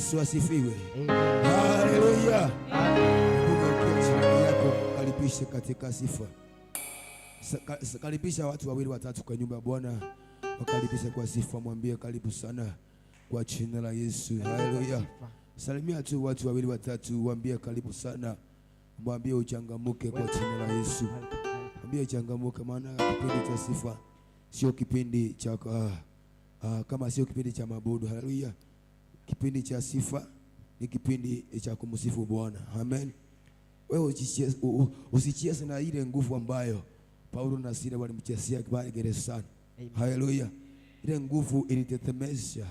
Yesu asifiwe. Haleluya. Ukiwa yako karibishe katika sifa. Karibisha watu wawili watatu kwa nyumba ya Bwana. Wakaribishe kwa sifa, mwambie karibu sana kwa jina la Yesu. Haleluya. Salimia tu watu wawili watatu, waambie karibu sana. Mwambie uchangamuke kwa jina la Yesu. Mwambie uchangamuke, maana kipindi cha sifa sio kipindi cha kama sio kipindi cha mabudu. Haleluya. Kipindi cha sifa ni kipindi cha kumsifu Bwana. Amen. Wewe usicheze na ile nguvu ambayo Paulo na Sila walimchezea pale gerezani. Haleluya. Ile nguvu ilitetemesha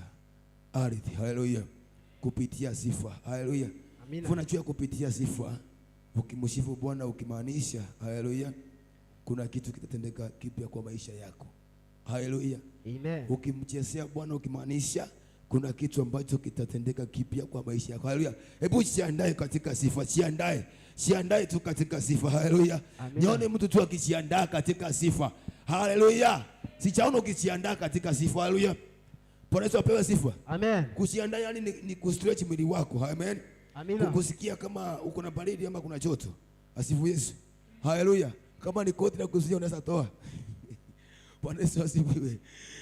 ardhi. Haleluya. Kupitia sifa. Haleluya. Unajua kupitia sifa ukimsifu Bwana ukimaanisha, haleluya, kuna kitu kitatendeka kipya kwa maisha yako. Haleluya. Amen. Ukimchezea Bwana ukimaanisha kuna kitu ambacho kitatendeka kipya kwa maisha yako. Haleluya. Hebu jiandae katika sifa, jiandae tu katika sifa. Haleluya. Nione mtu tu akijiandaa katika sifa. Haleluya. Sijaona ukijiandaa katika sifa. Haleluya. Bwana Yesu apewe sifa. Amen. Kujiandaa yani ni kustretch mwili wako. Amen. Amina. Kusikia kama uko na baridi ama kuna joto. Asifu Yesu. Haleluya. Kama ni koti la kuzuia unaweza toa. Bwana Yesu asifiwe.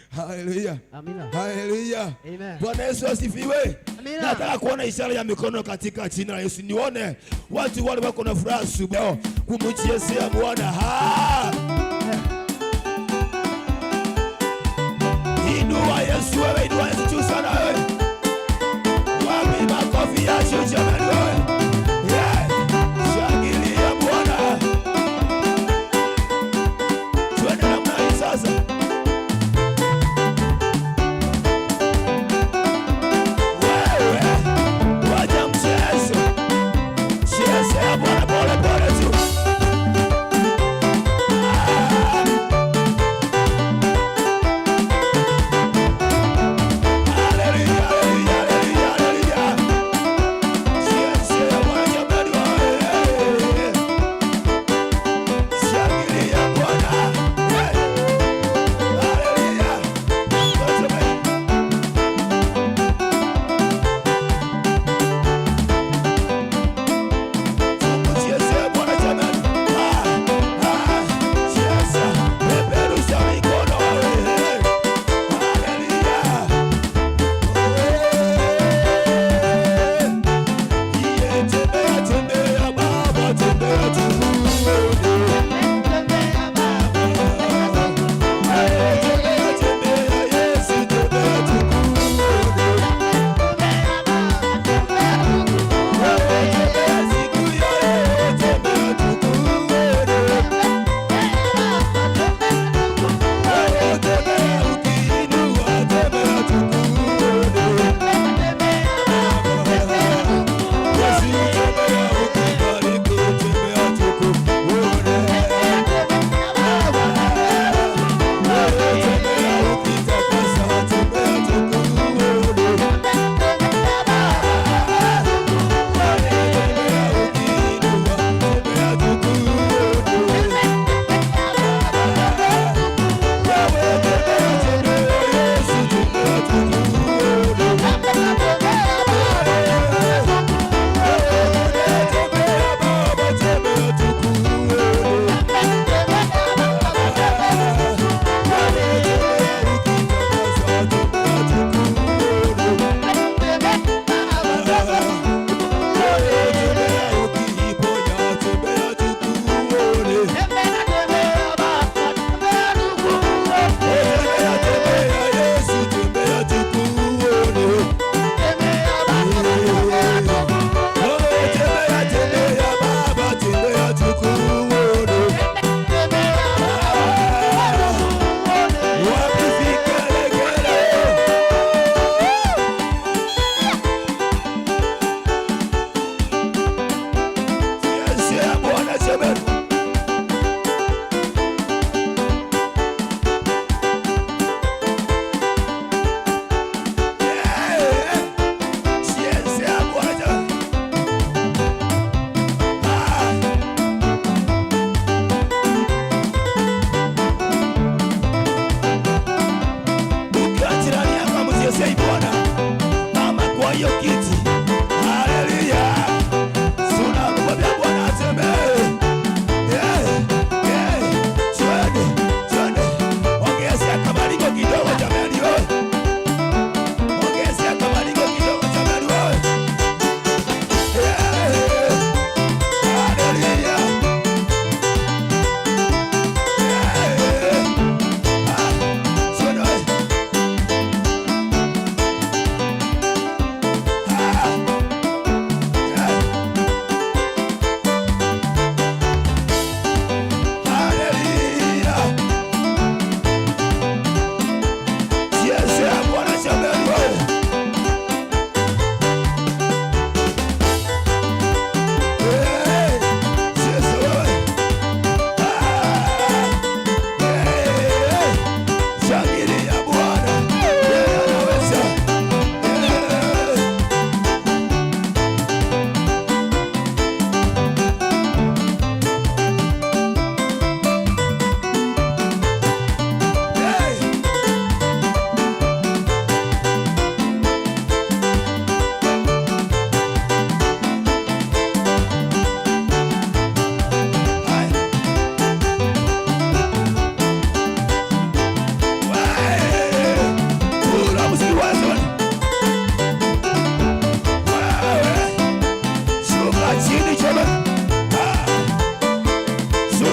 Haleluya. Amina. Haleluya. Amen. Bwana Yesu asifiwe. Amina. Nataka kuona ishara ya mikono katika jina la Yesu. Nione watu wale wako na furaha subao kumchezea Bwana. Inua Yesu wewe, inua Yesu juu sana wewe. Wapi makofi ya jamani wewe. Shangilia Bwana. Twende namna hii sasa.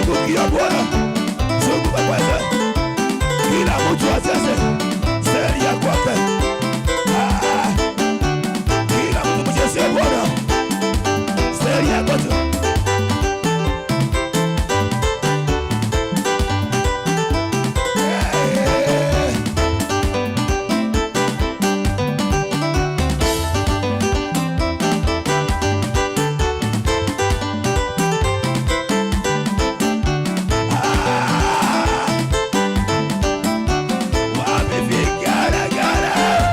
zungukia Bwana, zunguka kwanza, kila mtu asese seri ya kwake. Kila mtu mcheze Bwana seri ya kwake. Wamefika gara.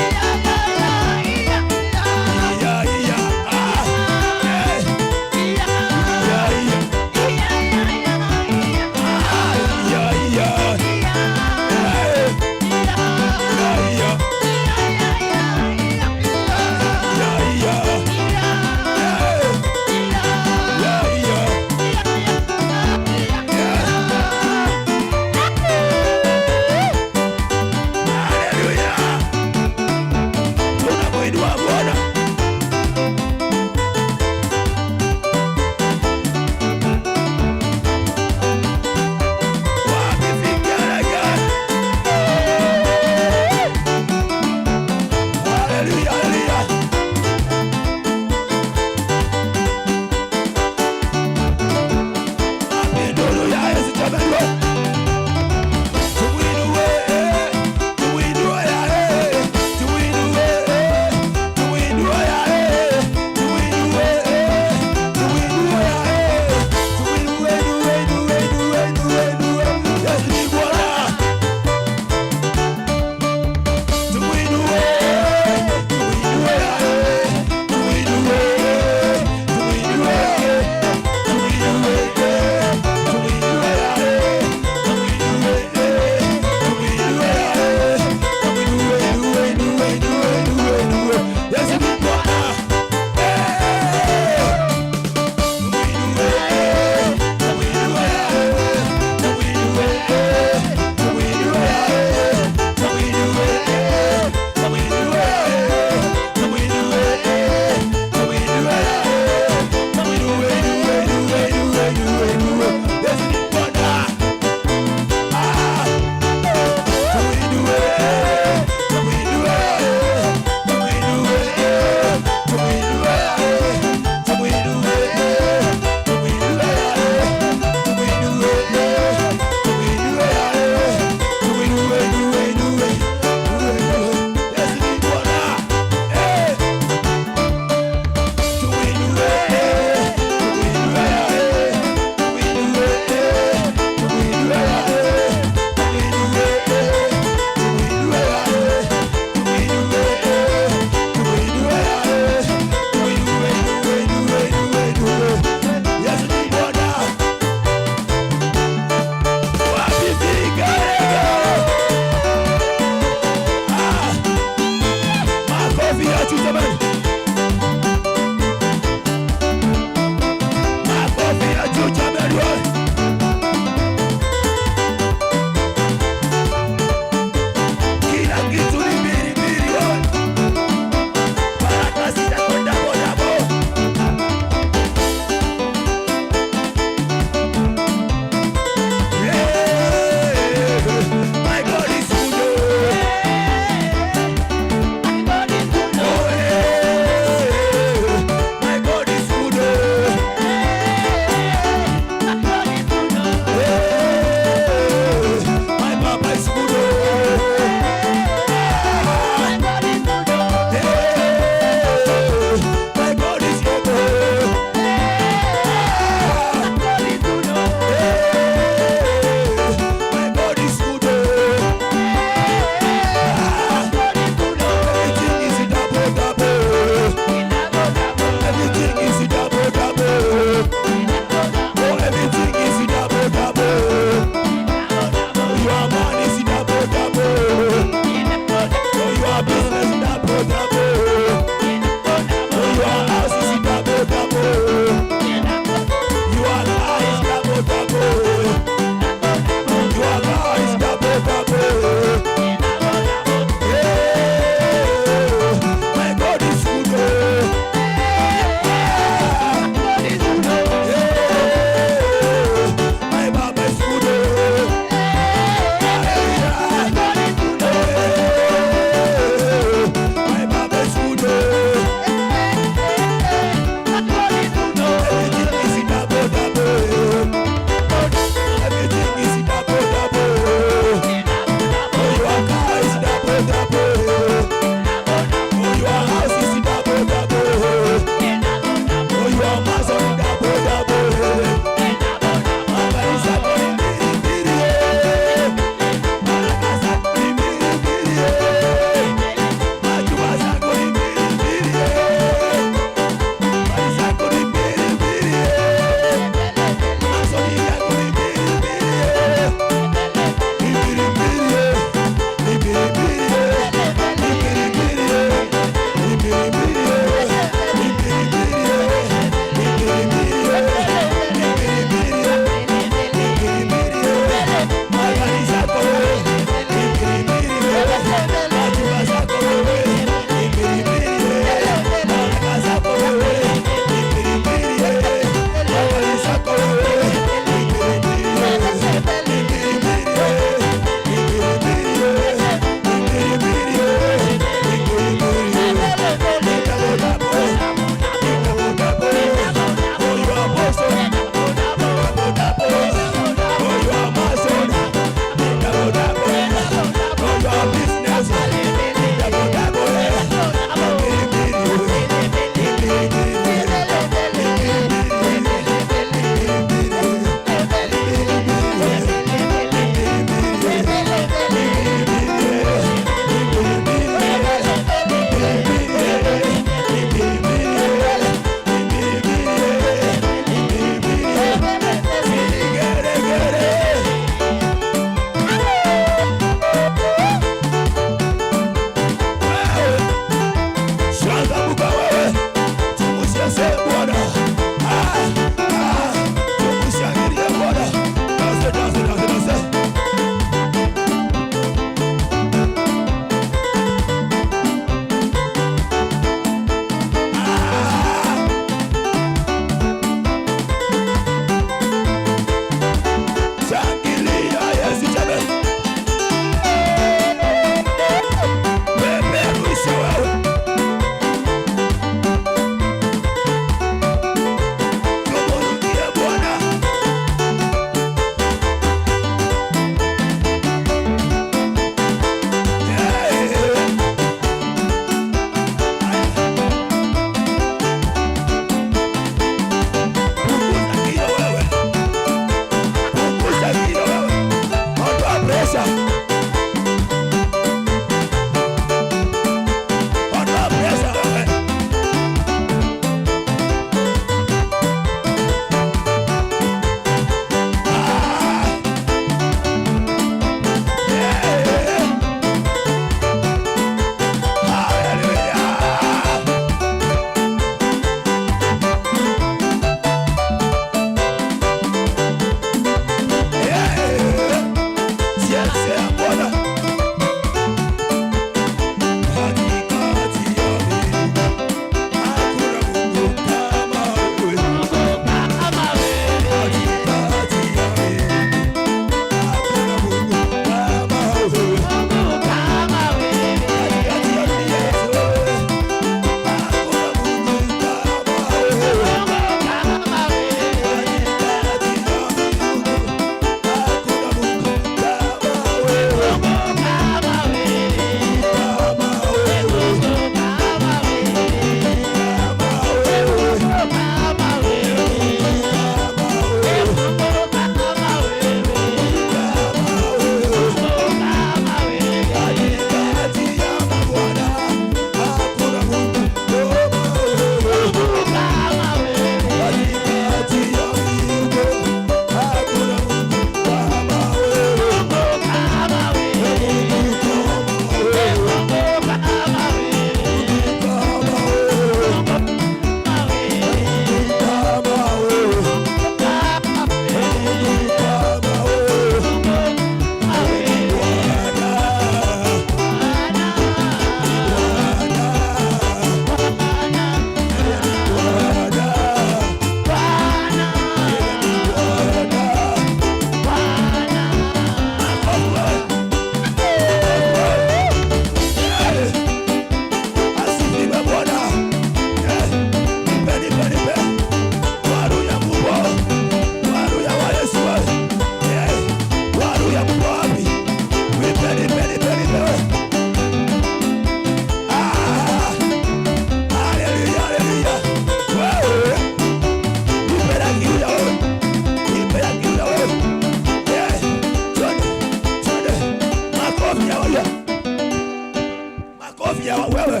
ya wewe.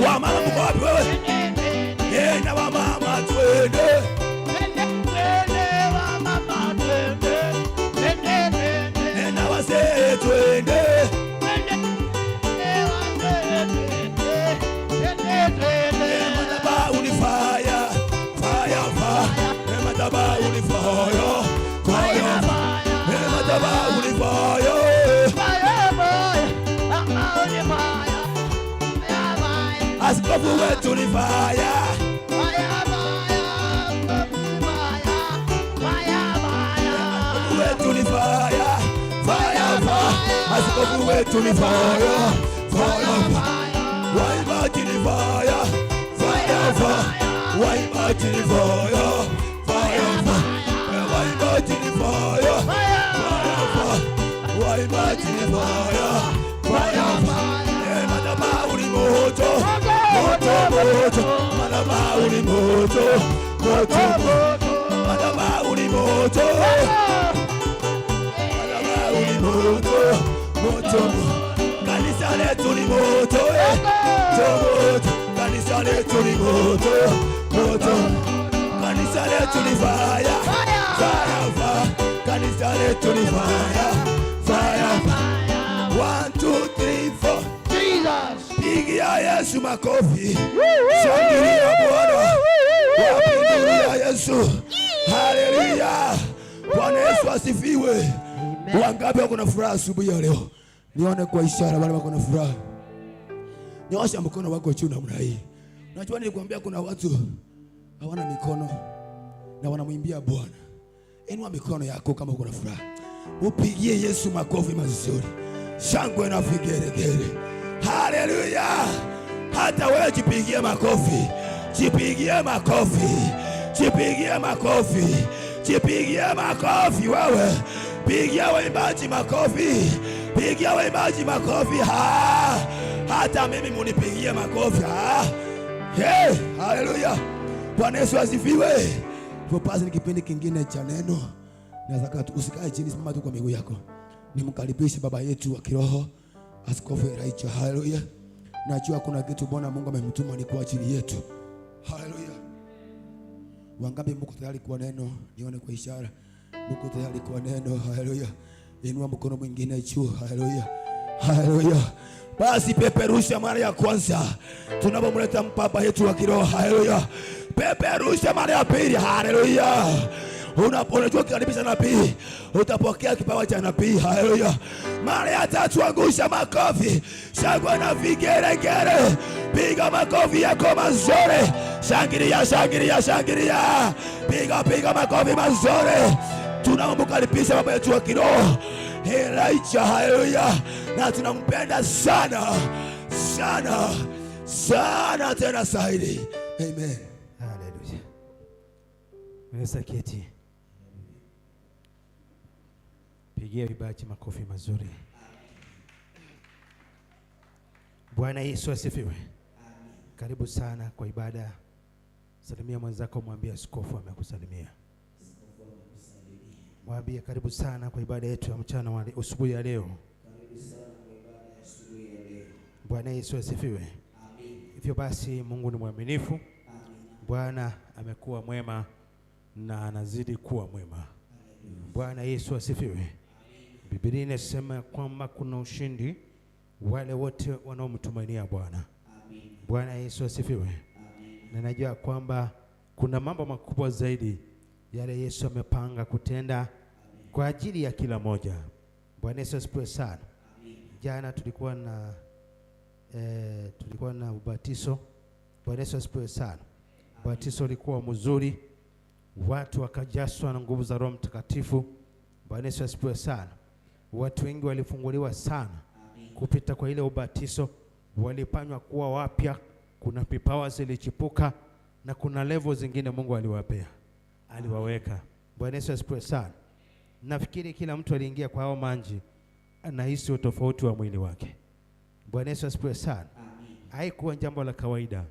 Wa mama mko wapi wewe? Na wa mama twende. Wa mama twende. Na wazee twende. Madhabahu ni fire, fire, fire. Madhabahu ni fire, fire, fire. Madhabahu ni fire, fire, fire. Askofu wetu ni fire, fire, fire. Wetu ni fire, fire, fire. Askofu wetu ni fire, fire, fire. Waimbaji ni fire, fire, fire. Waimbaji ni fire, fire, fire. Waimbaji ni fire, fire, fire. Waimbaji ni fire, fire, fire. Madhabahu ni moto, moto, moto. Madhabahu ni moto, moto, moto. Madhabahu ni moto, madhabahu ni moto, moto. Kanisa letu ni moto, moto. Kanisa letu ni moto, moto. Kanisa letu ni fire, fire, fire. Kanisa letu ni fire, fire, fire. 1, 2, 3, 4. Jesus. Pigia Yesu makofi. Shangilia Bwana. Wapigia Yesu. Haleluya. Bwana Yesu asifiwe. Wangapi wako na furaha asubuhi ya leo? Nione kwa ishara wale wako na furaha. Nyosha mkono wako juu namna hii. Unajua nilikwambia kuna watu hawana mikono na wanamwimbia Bwana. Inua mikono yako kama uko na furaha. Upigie Yesu makofi mazuri. Shangwe na vigeregere. Haleluya. Hata wewe jipigie makofi. Jipigie makofi. Jipigie makofi. Jipigie makofi wewe. Pigia waimbaji makofi. Pigia waimbaji makofi. Hata mimi munipigie makofi. Hey, haleluya. Bwana Yesu asifiwe. Basi ni kipindi kingine cha neno. Nataka usikae chini, simama tu kwa miguu yako. Nimkaribishe baba yetu wa kiroho Askofu Elijah. Haleluya. Najua kuna kitu Bwana Mungu amemtuma ni kwa ajili yetu. Haleluya. Wangapi mko tayari kwa neno? Nione kwa ishara. Mko tayari kwa neno? Haleluya. Inua mkono mwingine juu. Haleluya. Haleluya. Basi peperusha mara ya kwanza tunapomleta mpapa yetu wa kiroho. Haleluya. Peperusha mara ya pili. Haleluya. Unajua ukikaribisha nabii utapokea kipawa cha nabii. Haleluya. Mara ya tatu angusha makofi. Shangwe na vigeregere. Piga makofi yako mazuri. Shangilia, shangilia, shangilia. Piga makofi mazuri. Tunamkaribisha baba yetu wa kiroho Elijah. Haleluya. Na tunampenda sana sana sana tena zaidi. Amen. Haleluya. Mesa keti. Pigia vibaji makofi mazuri. Bwana Yesu asifiwe. Karibu sana kwa ibada. Salimia mwenzako, mwambie askofu amekusalimia. Mwambie karibu sana kwa ibada yetu ya mchana wa asubuhi ya leo. Karibu sana kwa ibada ya asubuhi ya leo. Bwana Yesu asifiwe. Amen. Hivyo basi Mungu ni mwaminifu. Amen. Bwana amekuwa mwema na anazidi kuwa mwema. Amen. Bwana Yesu asifiwe. Amen. Biblia inasema kwamba kuna ushindi wale wote wanaomtumainia Bwana. Amen. Bwana Yesu asifiwe. Amen. Na najua kwamba kuna mambo makubwa zaidi yale Yesu amepanga kutenda. Amen. Kwa ajili ya kila moja. Bwana Yesu asifiwe sana. Amen. Jana tulikuwa na ubatizo. Bwana Yesu asifiwe sana. Ubatizo ulikuwa mzuri. Watu wakajazwa na nguvu za Roho Mtakatifu. Bwana Yesu asifiwe sana. Watu wengi walifunguliwa sana. Amen. Kupita kwa ile ubatizo, walipanywa kuwa wapya. Kuna vipawa zilichipuka na kuna level zingine Mungu aliwapea, aliwaweka. Bwana Yesu asifiwe sana. Nafikiri kila mtu aliingia kwa hao maji anahisi utofauti wa mwili wake. Bwana Yesu asifiwe sana. Haikuwa jambo la kawaida.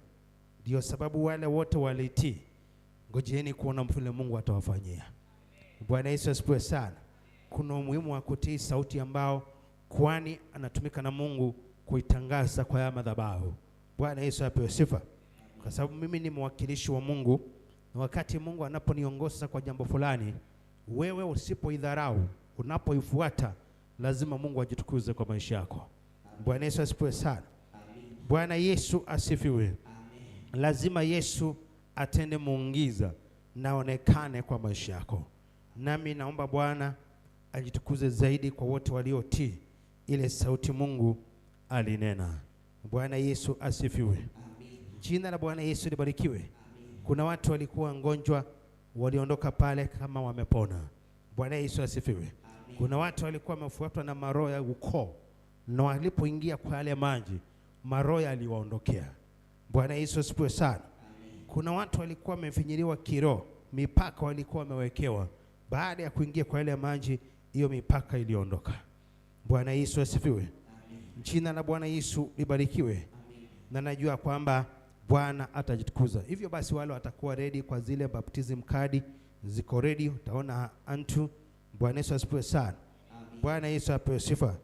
Ndio sababu wale wote walitii. Ngojeeni kuona vile Mungu atawafanyia. Bwana Yesu asifiwe sana. Kuna umuhimu wa kutii sauti ambao kwani anatumika na Mungu kuitangaza kwa ya madhabahu. Bwana Yesu apewe sifa. Kwa sababu mimi ni mwakilishi wa Mungu, na wakati Mungu anaponiongoza kwa jambo fulani, wewe usipoidharau, unapoifuata, lazima Mungu ajitukuze kwa maisha yako. Bwana Yesu asifiwe sana. Bwana Yesu asifiwe. Lazima Yesu atende muujiza na aonekane kwa maisha yako. Nami naomba Bwana ajitukuze zaidi kwa wote waliotii ile sauti Mungu alinena. Bwana Yesu asifiwe. Jina la Bwana Yesu libarikiwe. Kuna watu walikuwa wagonjwa, waliondoka pale kama wamepona. Bwana Yesu asifiwe. Kuna watu walikuwa wamefuatwa na maroho ya ukoo, na walipoingia kwa yale maji, maroho yaliwaondokea. Bwana Yesu asifiwe sana. Kuna watu walikuwa wamefinyiliwa kiroho, mipaka walikuwa wamewekewa. Baada ya kuingia kwa yale maji, hiyo mipaka iliondoka. Bwana Yesu asifiwe. Jina la Bwana Yesu libarikiwe. Na najua kwamba Bwana atajitukuza. Hivyo basi wale watakuwa ready kwa zile baptism kadi, ziko ready, utaona antu. Bwana Yesu asifiwe sana. Bwana Yesu apewe sifa.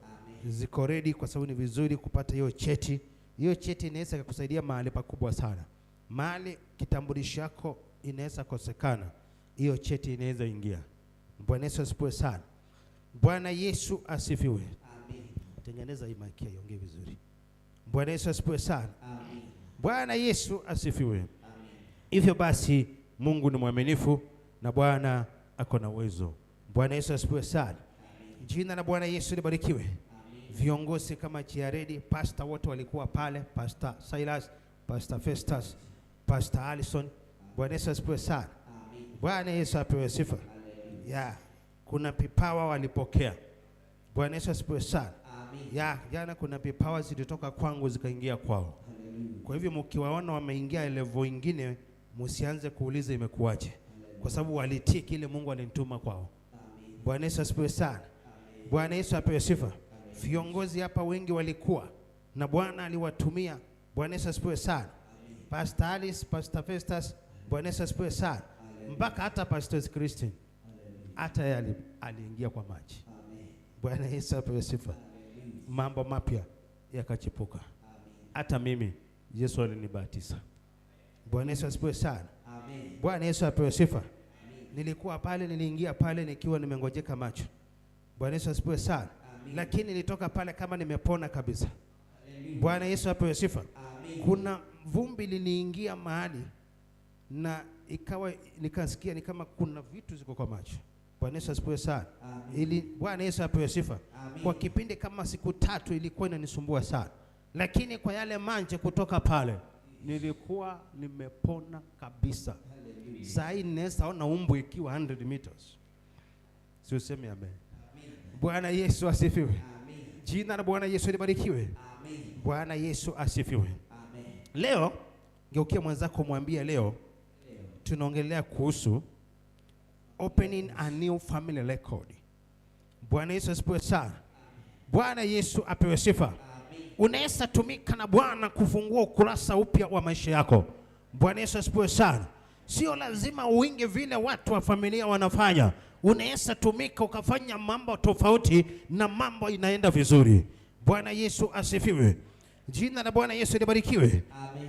Ziko ready kwa sababu ni vizuri kupata hiyo cheti. Hiyo cheti inaweza kukusaidia mahali pakubwa sana. Mahali kitambulisho yako inaweza kosekana, hiyo cheti inaweza ingia. Bwana Yesu asifiwe sana. Bwana Yesu asifiwe. Amen. Tengeneza hii mic iongee vizuri. Bwana Yesu asifiwe sana. Amen. Bwana Yesu asifiwe. Amen. Hivyo basi Mungu ni mwaminifu na Bwana ako na uwezo. Bwana Yesu asifiwe sana. Amen. Jina la Bwana Yesu libarikiwe. Amen. Viongozi kama Chiaredi, pastor wote walikuwa pale, Pastor Silas, Pastor Festus, Pastor Allison. Bwana Yesu asifiwe sana. Amen. Bwana Yesu apewe sifa. Ya, kuna vipawa walipokea. Bwana Yesu asifiwe sana. Ya, jana kuna vipawa zilitoka kwangu zikaingia kwao. Kwa hivyo mkiwaona wameingia level nyingine, msianze kuuliza imekuaje, kwa sababu walitii kile Mungu alinituma kwao. Bwana Yesu asifiwe sana. Bwana Yesu apewe sifa. Viongozi hapa wengi walikuwa na Bwana aliwatumia. Bwana Yesu asifiwe sana. Pastor Alice, Pastor Festus, Bwana Yesu asifiwe sana. Mpaka hata Pastor Christine, hata yeye aliingia kwa maji. Bwana Yesu apewe sifa. Mambo mapya yakachipuka. Hata mimi Yesu alinibatiza. Bwana Yesu asifiwe sana. Bwana Yesu apewe sifa. Nilikuwa pale, niliingia pale nikiwa nimengojeka macho. Bwana Yesu asifiwe sana. Lakini nilitoka pale kama nimepona kabisa. Bwana Yesu apewe sifa. Kuna vumbi liniingia mahali na ikawa nikasikia ni kama kuna vitu ziko kwa macho. Bwana Yesu asifiwe sana. Bwana Yesu apewe sifa. Kwa kipindi kama siku 3 ilikuwa inanisumbua sana. Lakini kwa yale manje kutoka pale nilikuwa nimepona kabisa. Sasa ninaweza ona umbu ikiwa 100 meters. Si useme amen. Bwana Yesu asifiwe. Jina la Bwana Yesu libarikiwe. Bwana Yesu asifiwe. Leo ngeukia mwenzako mwambie leo tunaongelea kuhusu opening a new family record. Bwana Yesu asifiwe sana. Bwana Yesu apewe sifa. Unaweza tumika na Bwana kufungua ukurasa upya wa maisha yako. Bwana Yesu asifiwe sana. Sio lazima uinge vile watu wa familia wanafanya. Unaweza tumika ukafanya mambo tofauti na mambo inaenda vizuri. Bwana Yesu asifiwe. Jina la Bwana Yesu libarikiwe.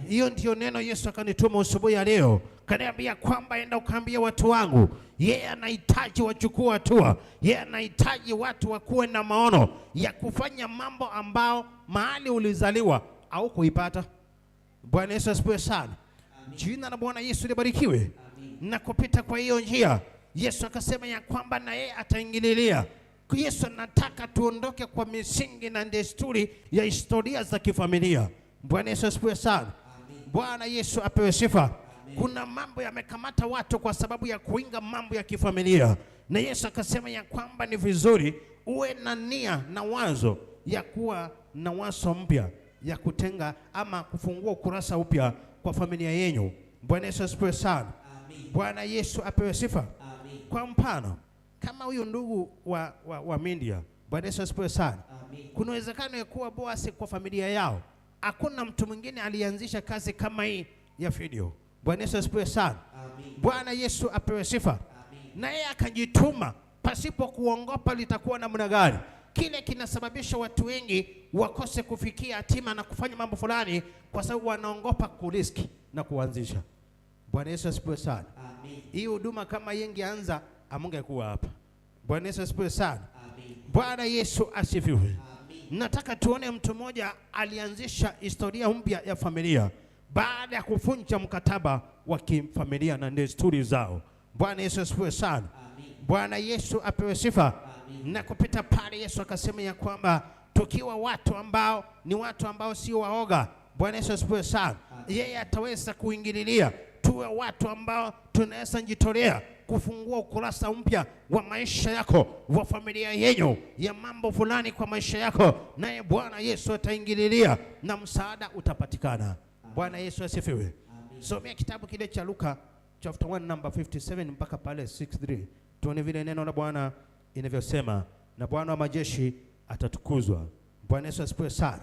Hiyo ndio neno Yesu akanituma asubuhi ya leo. Kaniambia kwamba enda ukaambia watu wangu, yeye anahitaji wachukue hatua. Yeye anahitaji watu wakuwe na maono ya kufanya mambo ambao mahali ulizaliwa au kuipata. Bwana Yesu asifiwe sana. Jina la Bwana Yesu libarikiwe. Na kupita kwa hiyo njia, Yesu akasema ya kwamba na yeye ataingililia. Yesu anataka tuondoke kwa misingi na desturi ya historia za kifamilia. Bwana Yesu asifiwe sana. Bwana Yesu apewe sifa. Kuna mambo yamekamata watu kwa sababu ya kuinga mambo ya kifamilia. Na Yesu akasema ya kwamba ni vizuri uwe na nia na wazo ya kuwa na wazo mpya ya kutenga ama kufungua ukurasa upya kwa familia yenu. Bwana Yesu asifiwe sana. Bwana Yesu apewe sifa. Kwa mfano kama huyu ndugu wa Mindia, Bwana Yesu asifiwe sana. Kuna uwezekano ya kuwa bosi kwa familia yao. Hakuna mtu mwingine alianzisha kazi kama hii ya video. Bwana Yesu asifiwe sana. Bwana Yesu apewe sifa. Na yeye akajituma pasipo kuongopa litakuwa namna gani. kile kinasababisha watu wengi wakose kufikia hatima na kufanya mambo fulani kwa sababu wanaogopa kuriski na kuanzisha. Bwana Yesu asifiwe sana. Amen. Hii huduma kama ingeanza amungekuwa hapa. Bwana Yesu asifiwe sana. Amen. Bwana Yesu asifiwe. Amen. Nataka tuone mtu mmoja alianzisha historia mpya ya familia baada ya kuvunja mkataba wa kifamilia na desturi zao. Bwana Yesu asifiwe sana. Amen. Bwana Yesu apewe sifa. Amen. Na kupita pale Yesu akasema ya kwamba tukiwa watu ambao ni watu ambao sio waoga. Bwana Yesu asifiwe sana. Yeye ataweza kuingililia. Tuwe watu ambao tunaweza jitolea kufungua ukurasa mpya wa maisha yako, wa familia yenu, ya mambo fulani kwa maisha yako, naye Bwana Yesu ataingililia na msaada utapatikana. Bwana Yesu asifiwe. Somea kitabu kile cha Luka chapter 1 number 57 mpaka pale 63. Tuone vile neno la Bwana inavyosema, na Bwana wa majeshi atatukuzwa. Bwana Yesu asifiwe sana.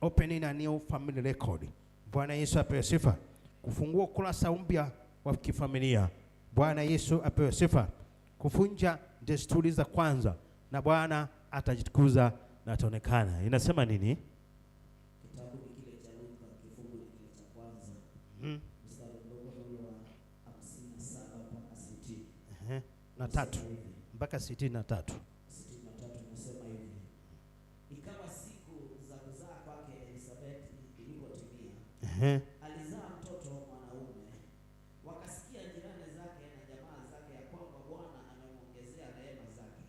Opening a new family record. Bwana Yesu apewe sifa. Kufungua ukurasa mpya wa kifamilia. Bwana Yesu apewe sifa. Kuvunja desturi za kwanza, na Bwana atajitukuza na ataonekana. Inasema nini? Kitabu kile cha Luka kifungu kile cha kwanza. Mstari mdogo wa 57 mpaka 60. Na 3 mpaka 63. 63 nasema hivi. Ikawa siku za kuzaa kwake Elizabeth ilipotimia, alizaa mtoto mwanaume. Wakasikia jirani zake na jamaa zake ya kwamba Bwana amemwongezea rehema zake,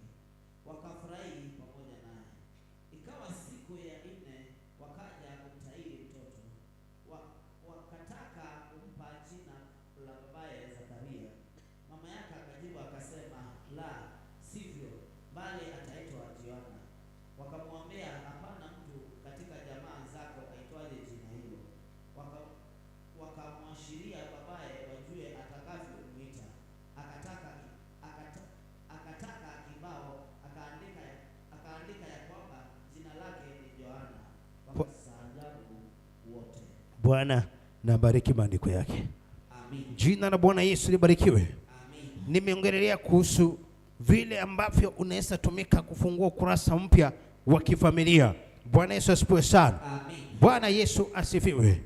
wakafurahi pamoja naye. Ikawa siku ya 4, wakaja kumtahiri mtoto, wakataka kumpa jina la babaye Zakaria. Mama yake akajibu akasema, la sivyo, bali ataitwa Yohana. Wakamwambia, hapana mtu katika jamaa zako aitwaje jina hilo. Wakamwashiria babaye wajue atakavyomwita. Akataka kibao, akaandika ya kwamba jina lake ni Yohana. Wakastaajabu wote. Bwana na bariki maandiko yake. Amen. Jina la Bwana Yesu libarikiwe. Amen. Nimeongelea kuhusu vile ambavyo unaweza tumika kufungua ukurasa mpya wa kifamilia. Bwana Yesu asifiwe sana. Amen. Bwana Yesu asifiwe.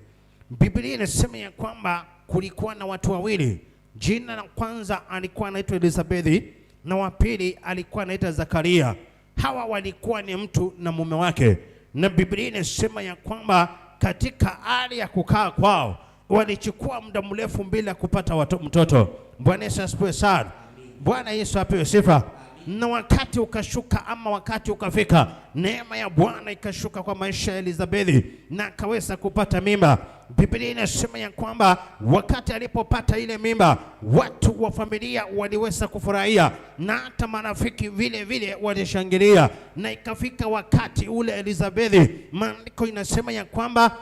Biblia inasema ya kwamba kulikuwa na watu wawili. Jina la kwanza alikuwa anaitwa Elizabeth na wa pili alikuwa anaitwa Zakaria. Hawa walikuwa ni mtu na mume wake. Na Biblia inasema ya kwamba katika hali ya kukaa kwao walichukua muda mrefu bila kupata mtoto. Bwana Yesu asifiwe sana. Bwana Yesu apewe sifa. Na wakati ukashuka ama wakati ukafika, neema ya Bwana ikashuka kwa maisha ya Elizabeth na akaweza kupata mimba. Biblia inasema ya kwamba wakati alipopata ile mimba, watu wa familia waliweza kufurahia na hata marafiki vile vile walishangilia. Na ikafika wakati ule Elizabeth, maandiko inasema ya kwamba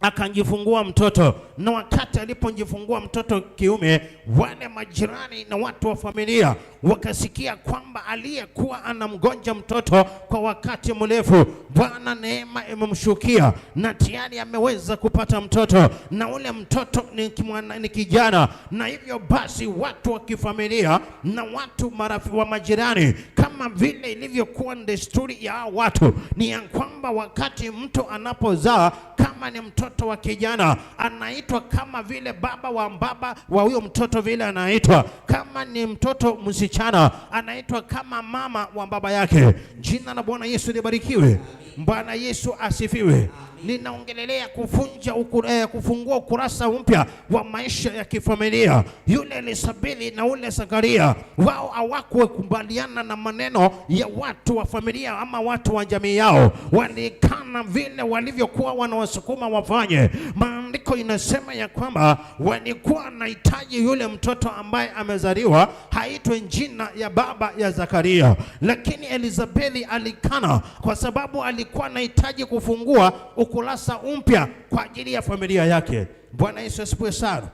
akajifungua mtoto, na wakati alipojifungua mtoto kiume, wale majirani na watu wa familia wakasikia kwamba aliyekuwa anamgonja mtoto kwa wakati mrefu, Bwana neema imemshukia na tayari ameweza kupata mtoto, na ule mtoto ni kijana. Na hivyo basi watu wa kifamilia na watu marafiki wa majirani, kama vile ilivyokuwa desturi ya watu, ni ya kwamba wakati mtu anapozaa, kama ni mtoto wa kijana, anaitwa kama vile baba wa huyo mtoto vile anaitwa. Kama ni mtoto msichana, anaitwa kama mama wa baba yake. Jina la Bwana Yesu libarikiwe. Bwana Yesu asifiwe. Ninaongelelea kufungua ukurasa mpya wa maisha ya kifamilia. Yule Elizabeth na ule Zakaria, wao hawakukubaliana na maneno ya watu wa familia ama watu wa jamii yao. Walikana vile walivyokuwa wanawasukuma wafanye. Maandiko inasema ya kwamba walikuwa wanahitaji yule mtoto ambaye amezaliwa haitwe jina ya baba ya Zakaria, lakini Elizabeth alikana kwa sababu alikuwa anahitaji kufungua ukurasa mpya kwa ajili ya familia yake. Bwana Yesu asifiwe sana.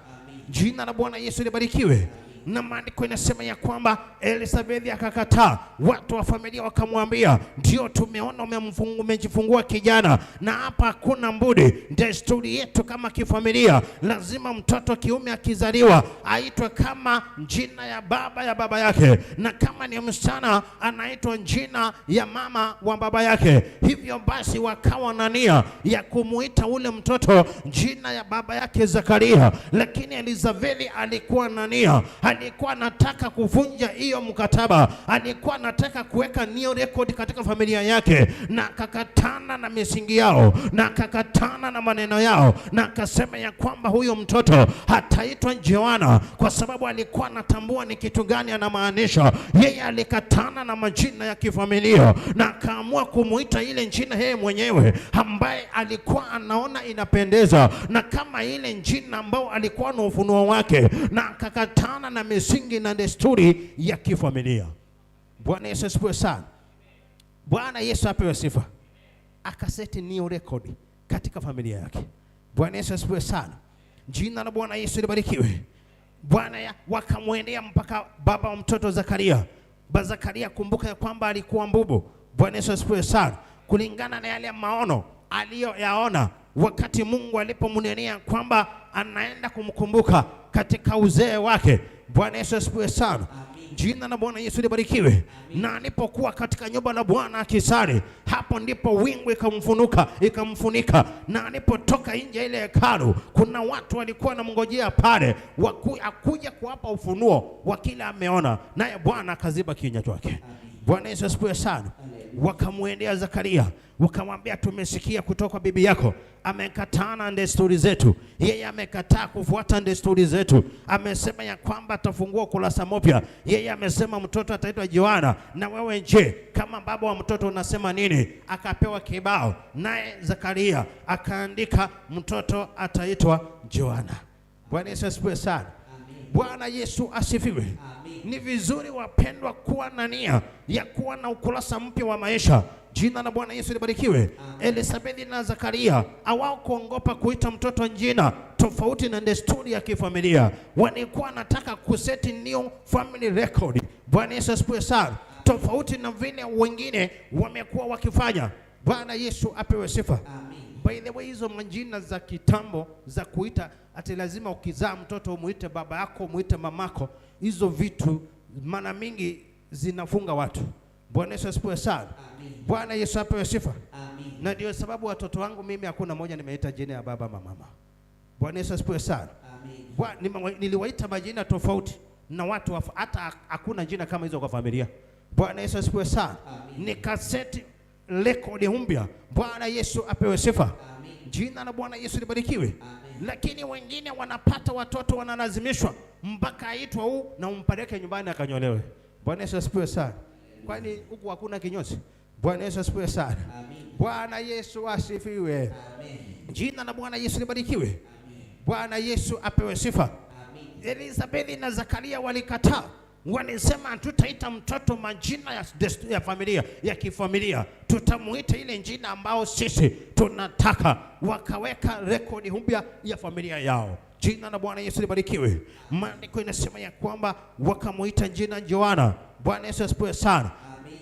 Jina la Bwana Yesu libarikiwe. Na maandiko inasema ya kwamba Elizabeth akakataa. Watu wa familia wakamwambia, ndio tumeona umejifungua kijana, na hapa hakuna mbudi, desturi yetu kama kifamilia lazima mtoto kiume akizaliwa aitwe kama jina ya baba yake, na kama ni msichana anaitwa jina ya mama wa baba yake. Hivyo basi wakawa na nia ya kumuita ule mtoto jina ya baba yake Zakaria, lakini Elizabeth alikuwa na nia, alikuwa anataka kuvunja hiyo mkataba, alikuwa anataka kuweka new record katika familia yake, na akakatana na misingi yao, na akakatana na maneno yao, na akasema ya kwamba huyo mtoto hataitwa Joana, kwa sababu alikuwa anatambua ni kitu gani anamaanisha. Yeye alikatana na majina ya kifamilia na akaamua kumuita ile jina yeye mwenyewe ambaye alikuwa anaona inapendeza, na kama ile jina ambao alikuwa na ufunuo wake, na akakatana na misingi na desturi ya kifamilia. Bwana Yesu asifiwe sana. Bwana Yesu apewe sifa. Akaseti new record katika familia yake. Bwana Yesu asifiwe sana. Jina la Bwana Yesu libarikiwe. Wakamwendea mpaka baba wa mtoto Zakaria. Zakaria, kumbuka ya kwamba alikuwa mbubu. Bwana Yesu asifiwe sana. Kulingana na yale maono aliyoyaona wakati Mungu alipomnenea kwamba anaenda kumkumbuka katika uzee wake. Bwana Yesu asifiwe sana. Jina la Bwana Yesu libarikiwe. Na alipokuwa katika nyumba la Bwana akisali, hapo ndipo wingu ikamfunika, na alipotoka nje ile hekalu, kuna watu walikuwa wanamngojea pale akuja kuwapa ufunuo wa kila ameona, naye Bwana akaziba kinywa chake. Bwana Yesu asifiwe sana. Wakamwendea Zakaria wakamwambia, tumesikia kutoka kwa bibi yako amekataa na desturi zetu. Yeye amekataa kufuata desturi zetu. Amesema ya kwamba atafungua kurasa mpya. Yeye amesema mtoto ataitwa Joana. Na wewe je, kama baba wa mtoto unasema nini? Akapewa kibao, naye Zakaria akaandika mtoto ataitwa Joana. Bwana Yesu asifiwe sana. Bwana Yesu asifiwe. Ni vizuri wapendwa kuwa na nia ya kuwa na ukurasa mpya wa maisha. Jina la Bwana Yesu libarikiwe. Elizabeth na Zakaria hawakuogopa kuita mtoto jina tofauti na desturi ya kifamilia. Walikuwa wanataka kuseti new family record. Bwana Yesu asifiwe sana. Tofauti na vile wengine wamekuwa wakifanya. Bwana Yesu apewe sifa. By the way, hizo majina za kitambo za kuita ati lazima ukizaa mtoto umuite baba yako, umuite mamako, hizo vitu mara mingi zinafunga watu. Bwana Yesu asifiwe sana. Bwana Yesu apewe sifa. Na ndio sababu watoto wangu mimi hakuna moja nimeita jina ya baba mama. Bwana Yesu asifiwe sana. Niliwaita majina tofauti na watu hata hakuna jina kama hizo kwa familia. Bwana Yesu asifiwe sana. Nikaseti rekodi mpya. Bwana Yesu apewe sifa. Jina la Bwana Yesu libarikiwe. Lakini wengine wanapata watoto wanalazimishwa mpaka aitwa huu na umpeleke nyumbani akanyolewe. Bwana Yesu asifiwe sana. Kwani huku hakuna kinyozi? Bwana Yesu asifiwe sana. Bwana Yesu asifiwe. Jina la Bwana Yesu libarikiwe. Bwana Yesu apewe sifa. Elizabeth na Zakaria walikataa. Walisema tutaita mtoto majina ya familia, ya kifamilia. Tutamuita ile jina ambao sisi tunataka. Wakaweka rekodi mpya ya familia yao. Jina la Bwana Yesu libarikiwe. Maandiko inasema ya kwamba wakamuita jina Joana. Bwana Yesu asifiwe sana.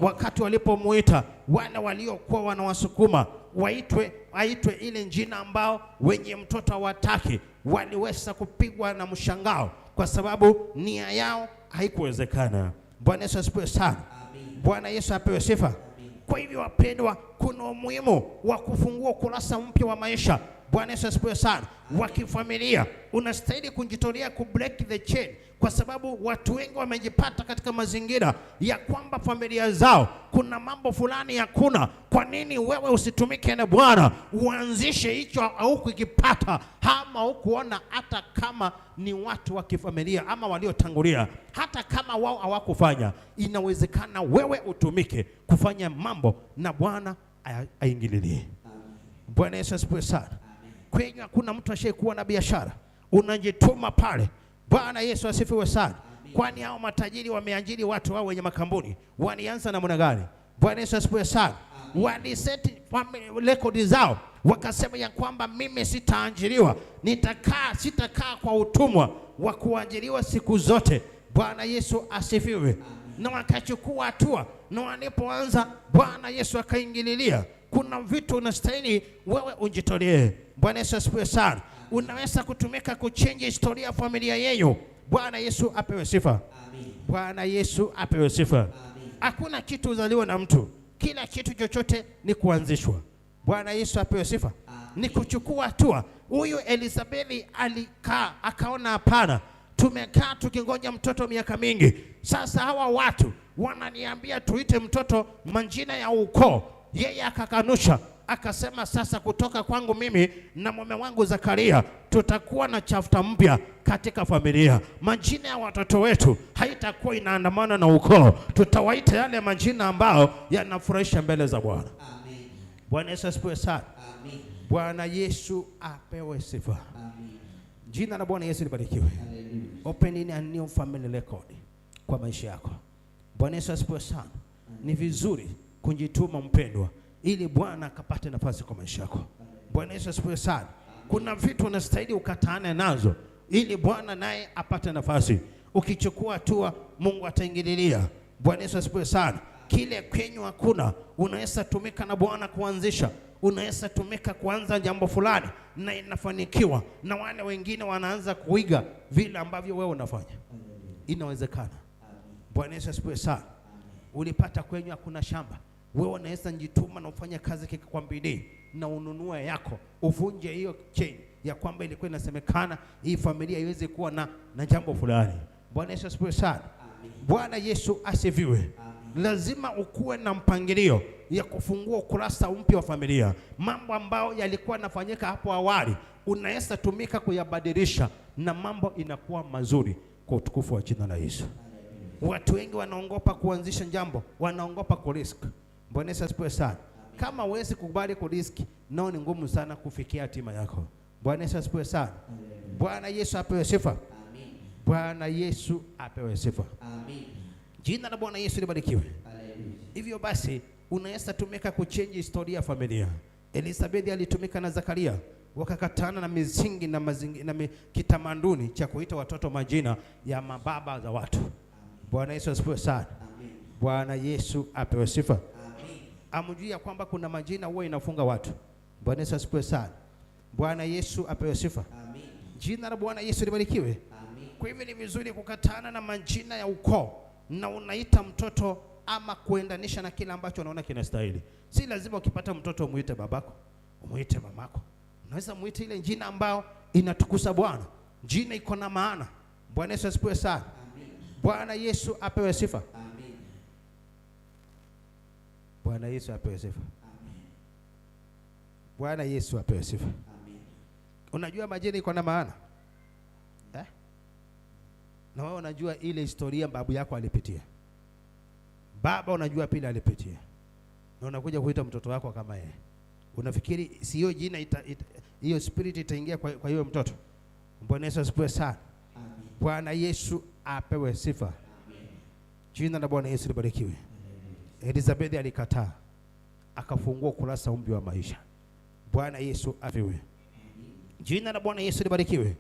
Wakati walipomuita, wale waliokuwa wanawasukuma aitwe ile jina ambao wenye mtoto hawataki, waliweza kupigwa na mshangao kwa sababu nia yao haikuwezekana. Bwana Yesu asifiwe sana. Bwana Yesu apewe sifa. Kwa hivyo wapendwa, kuna umuhimu wa kufungua kurasa mpya wa maisha. Bwana Yesu asifiwe sana. Wa kifamilia unastahili kujitolea ku break the chain, kwa sababu watu wengi wamejipata katika mazingira ya kwamba familia zao kuna mambo fulani hakuna. Kwa nini wewe usitumike na Bwana uanzishe hicho au kukipata, ama ukuona hata kama ni watu wa kifamilia ama waliotangulia, hata kama wao hawakufanya, inawezekana wewe utumike kufanya mambo na Bwana aingililie. Bwana Yesu asifiwe sana. Kwenye hakuna mtu asiyekuwa na biashara, unajituma pale. Bwana Yesu asifiwe sana. Kwani hao matajiri wameajiri watu wao wenye makambuni, walianza namna gani? Bwana Yesu asifiwe sana. Waliseti rekodi zao, wakasema ya kwamba mimi sitaajiriwa, sitakaa kwa utumwa wa kuajiriwa siku zote. Bwana Yesu asifiwe. Na wakachukua hatua, na walipoanza Bwana Yesu akaingililia. Kuna vitu unastahili wewe ujitolee. Bwana Yesu asifiwe sana. Unaweza kutumika kuchange historia ya familia yenu. Bwana Yesu apewe sifa. Bwana Yesu apewe sifa. Hakuna kitu uzaliwa na mtu, kila kitu chochote ni kuanzishwa. Bwana Yesu apewe sifa. Ni kuchukua hatua. Huyu Elizabeth alikaa akaona, hapana, tumekaa tukingoja mtoto miaka mingi. Sasa hawa watu wananiambia tuite mtoto majina ya ukoo. Yeye akakanusha, akasema sasa kutoka kwangu mimi na mume wangu Zakaria tutakuwa na chapter mpya katika familia. Majina ya watoto wetu haitakuwa inaandamana na ukoo. Tutawaita yale majina ambao yanafurahisha mbele za Bwana. Amen. Bwana Yesu asifiwe sana. Amen. Bwana Yesu apewe sifa. Amen. Jina la Bwana Yesu libarikiwe. Hallelujah. Open a new family record kwa maisha yako. Bwana Yesu asifiwe sana. Ni vizuri kujituma mpendwa, ili Bwana akapate nafasi kwa maisha yako. Bwana Yesu asifiwe sana. Kuna vitu unastahili ukataane nazo ili Bwana naye apate nafasi. Ukichukua hatua, Mungu ataingililia. Bwana Yesu asifiwe sana. Kile kwenye hakuna, unaweza tumika na Bwana kuanzisha. Unaweza tumika kuanza jambo fulani na inafanikiwa, na wale wengine wanaanza kuiga vile ambavyo wewe unafanya. Inawezekana. Bwana Yesu asifiwe sana. Ulipata kwenye hakuna shamba, wewe unaweza njituma na ufanye kazi kwa bidii na ununue yako, uvunje hiyo chain ya kwamba ilikuwa inasemekana hii familia iweze kuwa na jambo fulani. Bwana Yesu asifiwe sana. Bwana Yesu asifiwe. Lazima ukuwe na mpangilio ya kufungua ukurasa mpya wa familia. Mambo ambayo yalikuwa yanafanyika hapo awali unaweza tumika kuyabadilisha na mambo inakuwa mazuri kwa utukufu wa jina la Yesu. Watu wengi wanaogopa kuanzisha jambo, wanaogopa kurisk. Bwana Yesu asifiwe sana. Kama huwezi kukubali kurisk, nao ni ngumu sana kufikia hatima yako. Bwana Yesu asifiwe sana. Bwana Yesu apewe sifa. Bwana Yesu apewe sifa. Jina la Bwana Yesu libarikiwe. Hivyo basi unaweza tumika kuchange historia ya familia. Elizabeth alitumika na Zakaria, wakakatana na misingi na kitamaduni cha kuita watoto majina ya mababa za watu. Bwana Yesu asifiwe sana. Bwana Yesu apewe sifa. Amjua kwamba kuna majina huwa inafunga watu. Bwana Yesu asifiwe sana. Bwana Yesu apewe sifa. Jina la Bwana Yesu libarikiwe. Kwa hivyo ni vizuri kukatana na majina ya ukoo na unaita mtoto ama kuendanisha na kile ambacho unaona kinastahili. Si lazima ukipata mtoto umuite babako, umuite mamako. Unaweza muite ile jina ambao inatukuza Bwana. Jina iko na maana. Bwana Yesu asifiwe sana. Bwana Yesu apewe sifa. Bwana Yesu apewe sifa. Bwana Yesu apewe sifa. Unajua majina iko na maana? Na wewe unajua ile historia babu yako alipitia. Baba unajua pili alipitia. Na unakuja kuita mtoto wako kama yeye. Unafikiri si hiyo jina hiyo spirit itaingia kwa hiyo mtoto? Bwana Yesu asifiwe sana. Bwana Yesu apewe sifa. Jina la Bwana Yesu libarikiwe. Elizabeth alikataa, akafungua kurasa mpya wa maisha. Bwana Yesu afiwe. Jina la Bwana Yesu libarikiwe.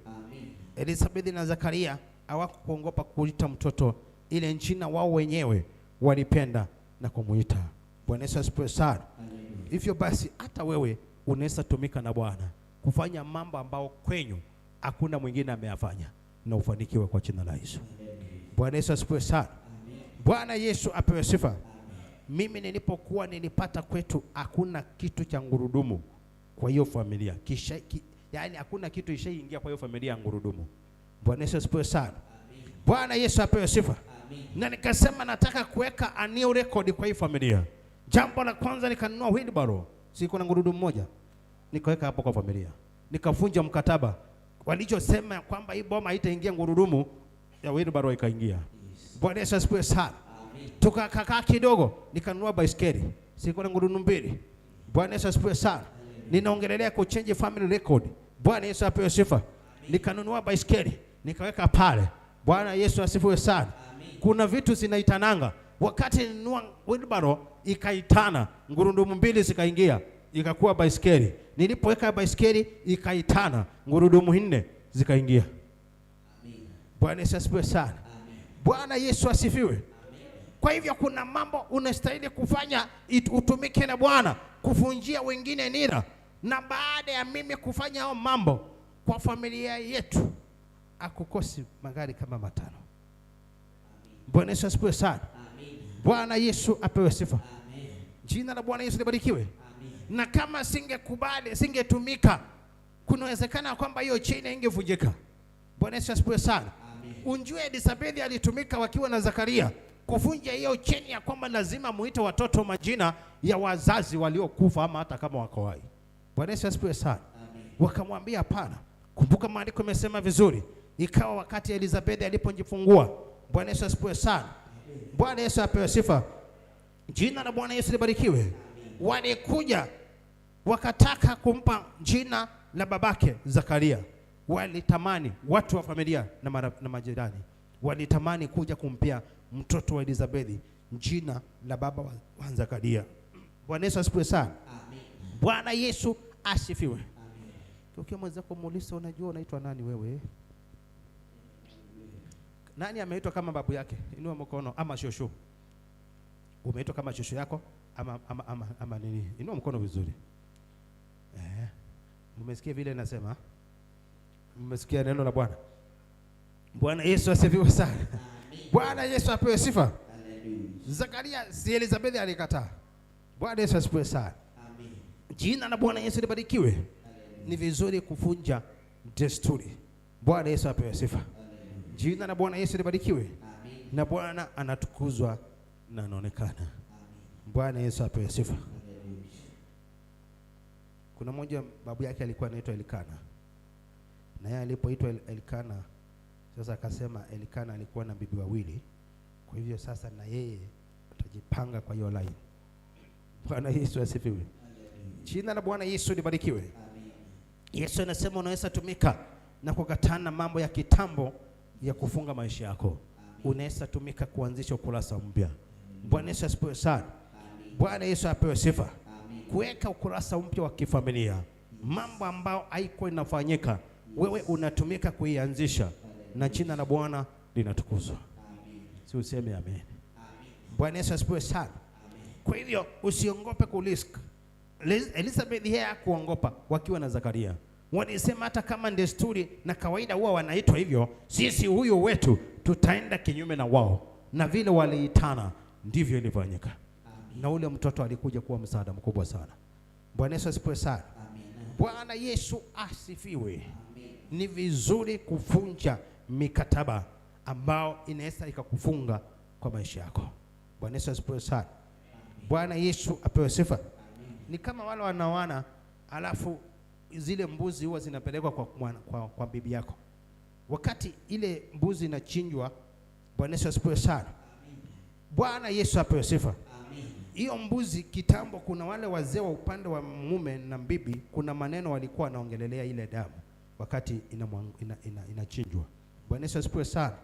Elizabeth na Zakaria hawakuogopa kuita mtoto ile jina wao wenyewe walipenda na kumuita. Bwana Yesu asifiwe sana. Hivyo basi hata wewe unaweza tumika na Bwana kufanya mambo ambao kwenyu hakuna mwingine ameyafanya na ufanikiwe kwa jina la Yesu. Bwana Yesu asifiwe sana. Bwana Yesu apewe sifa. Mimi nilipokuwa nilipata kwetu hakuna kitu cha ngurudumu kwa hiyo familia. Yaani hakuna kitu ishaingia kwa hiyo familia ya ngurudumu. Bwana Yesu asifiwe sana. Bwana Yesu apewe sifa. Na nikasema nataka kuweka a new record kwa hii familia. Jambo la kwanza nikanunua wheelbarrow. Siko na ngurudumu moja. Nikaweka hapo kwa familia. Nikavunja mkataba. Walichosema kwamba hii boma haitaingia ngurudumu, ya wheelbarrow ikaingia. Bwana Yesu asifiwe sana. Tukakaa kidogo, nikanunua baiskeli. Siko na ngurudumu mbili. Bwana Yesu asifiwe sana. Ninaongelelea ku change family record. Bwana Yesu apewe sifa. Nikanunua baiskeli, nikaweka pale. Bwana Yesu asifiwe sana. Kuna vitu zinaitananga. Wakati ninunua wheelbarrow ikaitana, ngurudumu mbili zikaingia, ikakuwa baiskeli. Nilipoweka baiskeli ikaitana, ngurudumu nne zikaingia. Bwana Yesu asifiwe sana. Bwana Yesu asifiwe. Kwa hivyo kuna mambo unastahili kufanya utumike na Bwana, kufunjia wengine nira. Na baada ya mimi kufanya hao mambo kwa familia yetu, akukosi magari kama 5. Bwana Yesu asifiwe sana. Bwana Yesu apewe sifa. Jina la Bwana Yesu libarikiwe. Na kama singekubali, singetumika, kunawezekana kwamba hiyo chain ingevunjika. Bwana Yesu asifiwe sana. Unjue Elizabeth alitumika wakiwa na Zakaria kuvunja hiyo chain ya kwamba lazima muite watoto majina ya wazazi waliokufa ama hata kama wako hai. Bwana Yesu asifiwe sana. Wakamwambia hapana. Kumbuka maandiko yamesema vizuri, ikawa wakati Elizabeth alipojifungua. Bwana Yesu asifiwe sana. Bwana Yesu apewe sifa. Jina la Bwana Yesu libarikiwe. Walikuja wakataka kumpa jina la babake Zakaria. Walitamani watu wa familia na majirani walitamani kuja kumpia mtoto wa Elizabeth jina la baba wa Zakaria. Bwana Yesu asifiwe sana. Bwana Yesu asifiwe. Ukiwa mwenzako muulize, unajua unaitwa nani wewe? Nani ameitwa kama babu yake? Inua mkono. Ama shosho. Umeitwa kama shosho yako ama nini? Inua mkono vizuri. Mmesikia vile nasema? Mmesikia neno la Bwana? Bwana Yesu asifiwe sana. Bwana Yesu apewe sifa. Haleluya. Zakaria si Elizabeth alikataa. Bwana Yesu asifiwe sana. Amen. Jina la Bwana Yesu libarikiwe. Ni vizuri kufunja desturi. Bwana Yesu apewe sifa. Jina la Bwana Yesu libarikiwe. Amen. Na Bwana anatukuzwa na anaonekana. Amen. Bwana Yesu apewe sifa. Amen. Kuna mmoja babu yake alikuwa anaitwa Elikana. Na yeye alipoitwa Elikana, sasa akasema Elikana alikuwa na bibi wawili. Kwa hivyo sasa na yeye atajipanga kwa hiyo line. Bwana Yesu asifiwe. Jina la Bwana Yesu libarikiwe. Amen. Yesu anasema unaweza tumika na kukatana mambo ya kitambo ya kufunga maisha yako. Unaweza tumika kuanzisha ukurasa mpya. Bwana Yesu asifiwe sana. Bwana Yesu apewe sifa. Kuweka ukurasa mpya wa kifamilia. Mambo ambao haiko inafanyika, wewe unatumika kuianzisha na jina la Bwana linatukuzwa. Si useme amen. Bwana Yesu asifiwe sana. Kwa hivyo usiongope kulisk. Elizabeth yeye hakuongopa wakiwa na Zakaria. Walisema hata kama desturi na kawaida huwa wanaitwa hivyo, sisi huyo wetu tutaenda kinyume na wao. Na vile waliitana ndivyo ilifanyika. Na ule mtoto alikuja kuwa msaada mkubwa sana. Bwana Yesu asifiwe sana. Bwana Yesu asifiwe. Ni vizuri kufunja mikataba ambao inaweza ikakufunga kwa maisha yako. Bwana Yesu asifiwe sana. Bwana Yesu apewe sifa. Ni kama wale wanaoana alafu zile mbuzi huwa zinapelekwa kwa bibi yako. Wakati ile mbuzi inachinjwa, Bwana Yesu asifiwe sana. Bwana Yesu apewe sifa. Hiyo mbuzi kitambo, kuna wale wazee wa upande wa mume na bibi, kuna maneno walikuwa wanaongelelea ile damu wakati inachinjwa. Bwana Yesu asifiwe sana.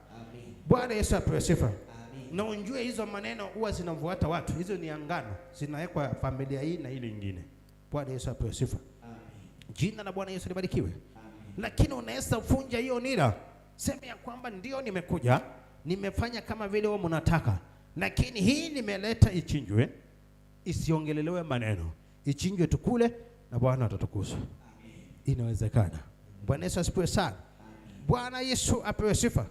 Bwana Yesu apewe sifa. Na unjue hizo maneno huwa zinavuata watu. Hizo ni angano, zinawekwa familia hii na ile nyingine. Bwana Yesu apewe sifa. Jina la Bwana Yesu libarikiwe. Lakini unaweza kufunja hiyo nira. Sema ya kwamba ndio nimekuja, nimefanya kama vile wao mnataka, lakini hii nimeleta ichinjwe, isiongelelewe maneno. Ichinjwe tukule na Bwana atatukuzwa. Inawezekana. Bwana Yesu asifiwe sana. Bwana Yesu apewe sifa.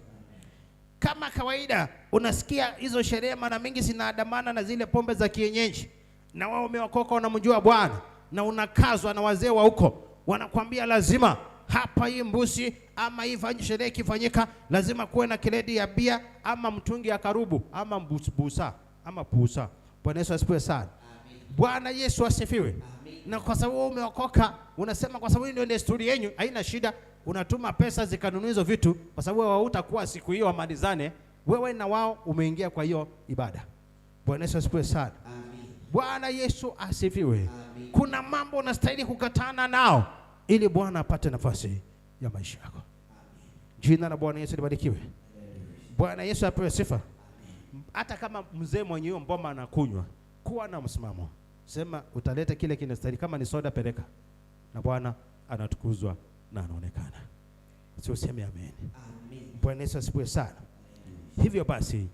Kama kawaida unasikia hizo sherehe mara mingi zinaandamana na zile pombe za kienyeji. Na wao umeokoka unamjua Bwana na unakazwa na wazee wa huko. Wanakuambia lazima hapa hii mbuzi ama hii sherehe kifanyika lazima kuwe na kiledi ya bia ama mtungi ya karubu ama busa ama pusa. Bwana Yesu asifiwe sana. Bwana Yesu asifiwe. Na kwa sababu umeokoka unasema kwa sababu ndio desturi yenu, haina shida, unatuma pesa zikanunua hizo vitu kwa sababu hautakuwa siku hiyo wamalizane, wewe na wao umeingia kwa hiyo ibada. Bwana Yesu asifiwe sana. Bwana Yesu asifiwe. Kuna mambo unastahili kukatana nao ili Bwana apate nafasi ya maisha yako. Jina la Bwana Yesu libarikiwe. Bwana Yesu apewe sifa. Hata kama mzee mwenye hiyo mboma anakunywa, kuwa na msimamo. Sema utaleta kile kinastahili, kama ni soda peleka. Na Bwana anatukuzwa na anaonekana. Sio useme amen. Bwana Yesu asifiwe sana. Hivyo basi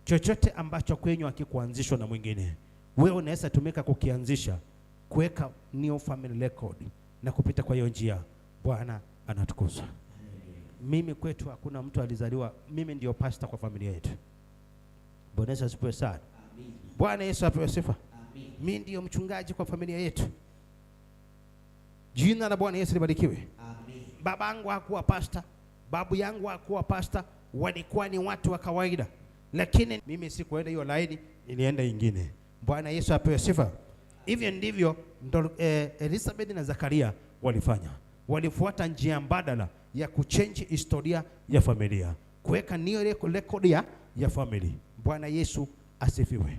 chochote ambacho kwenyu hakikuanzishwa na mwingine, wewe unaweza tumika kukianzisha, kuweka new family record na kupita kwa hiyo njia. Bwana anatukuzwa. Mimi kwetu hakuna mtu alizaliwa, mimi ndio pastor kwa familia yetu. Bwana Yesu asifiwe sana. Bwana Yesu apewe sifa. Mimi ndio mchungaji kwa familia yetu. Jina la Bwana Yesu libarikiwe. Baba yangu hakuwa pastor, babu yangu hakuwa pastor, walikuwa ni watu wa kawaida. Lakini mimi sikuenda hiyo laini, nilienda ingine. Bwana Yesu apewe sifa. Hivyo ndivyo Elizabeth na Zakaria walifanya. Walifuata njia mbadala ya kuchange historia ya familia, kuweka new record ya family. Bwana Yesu asifiwe.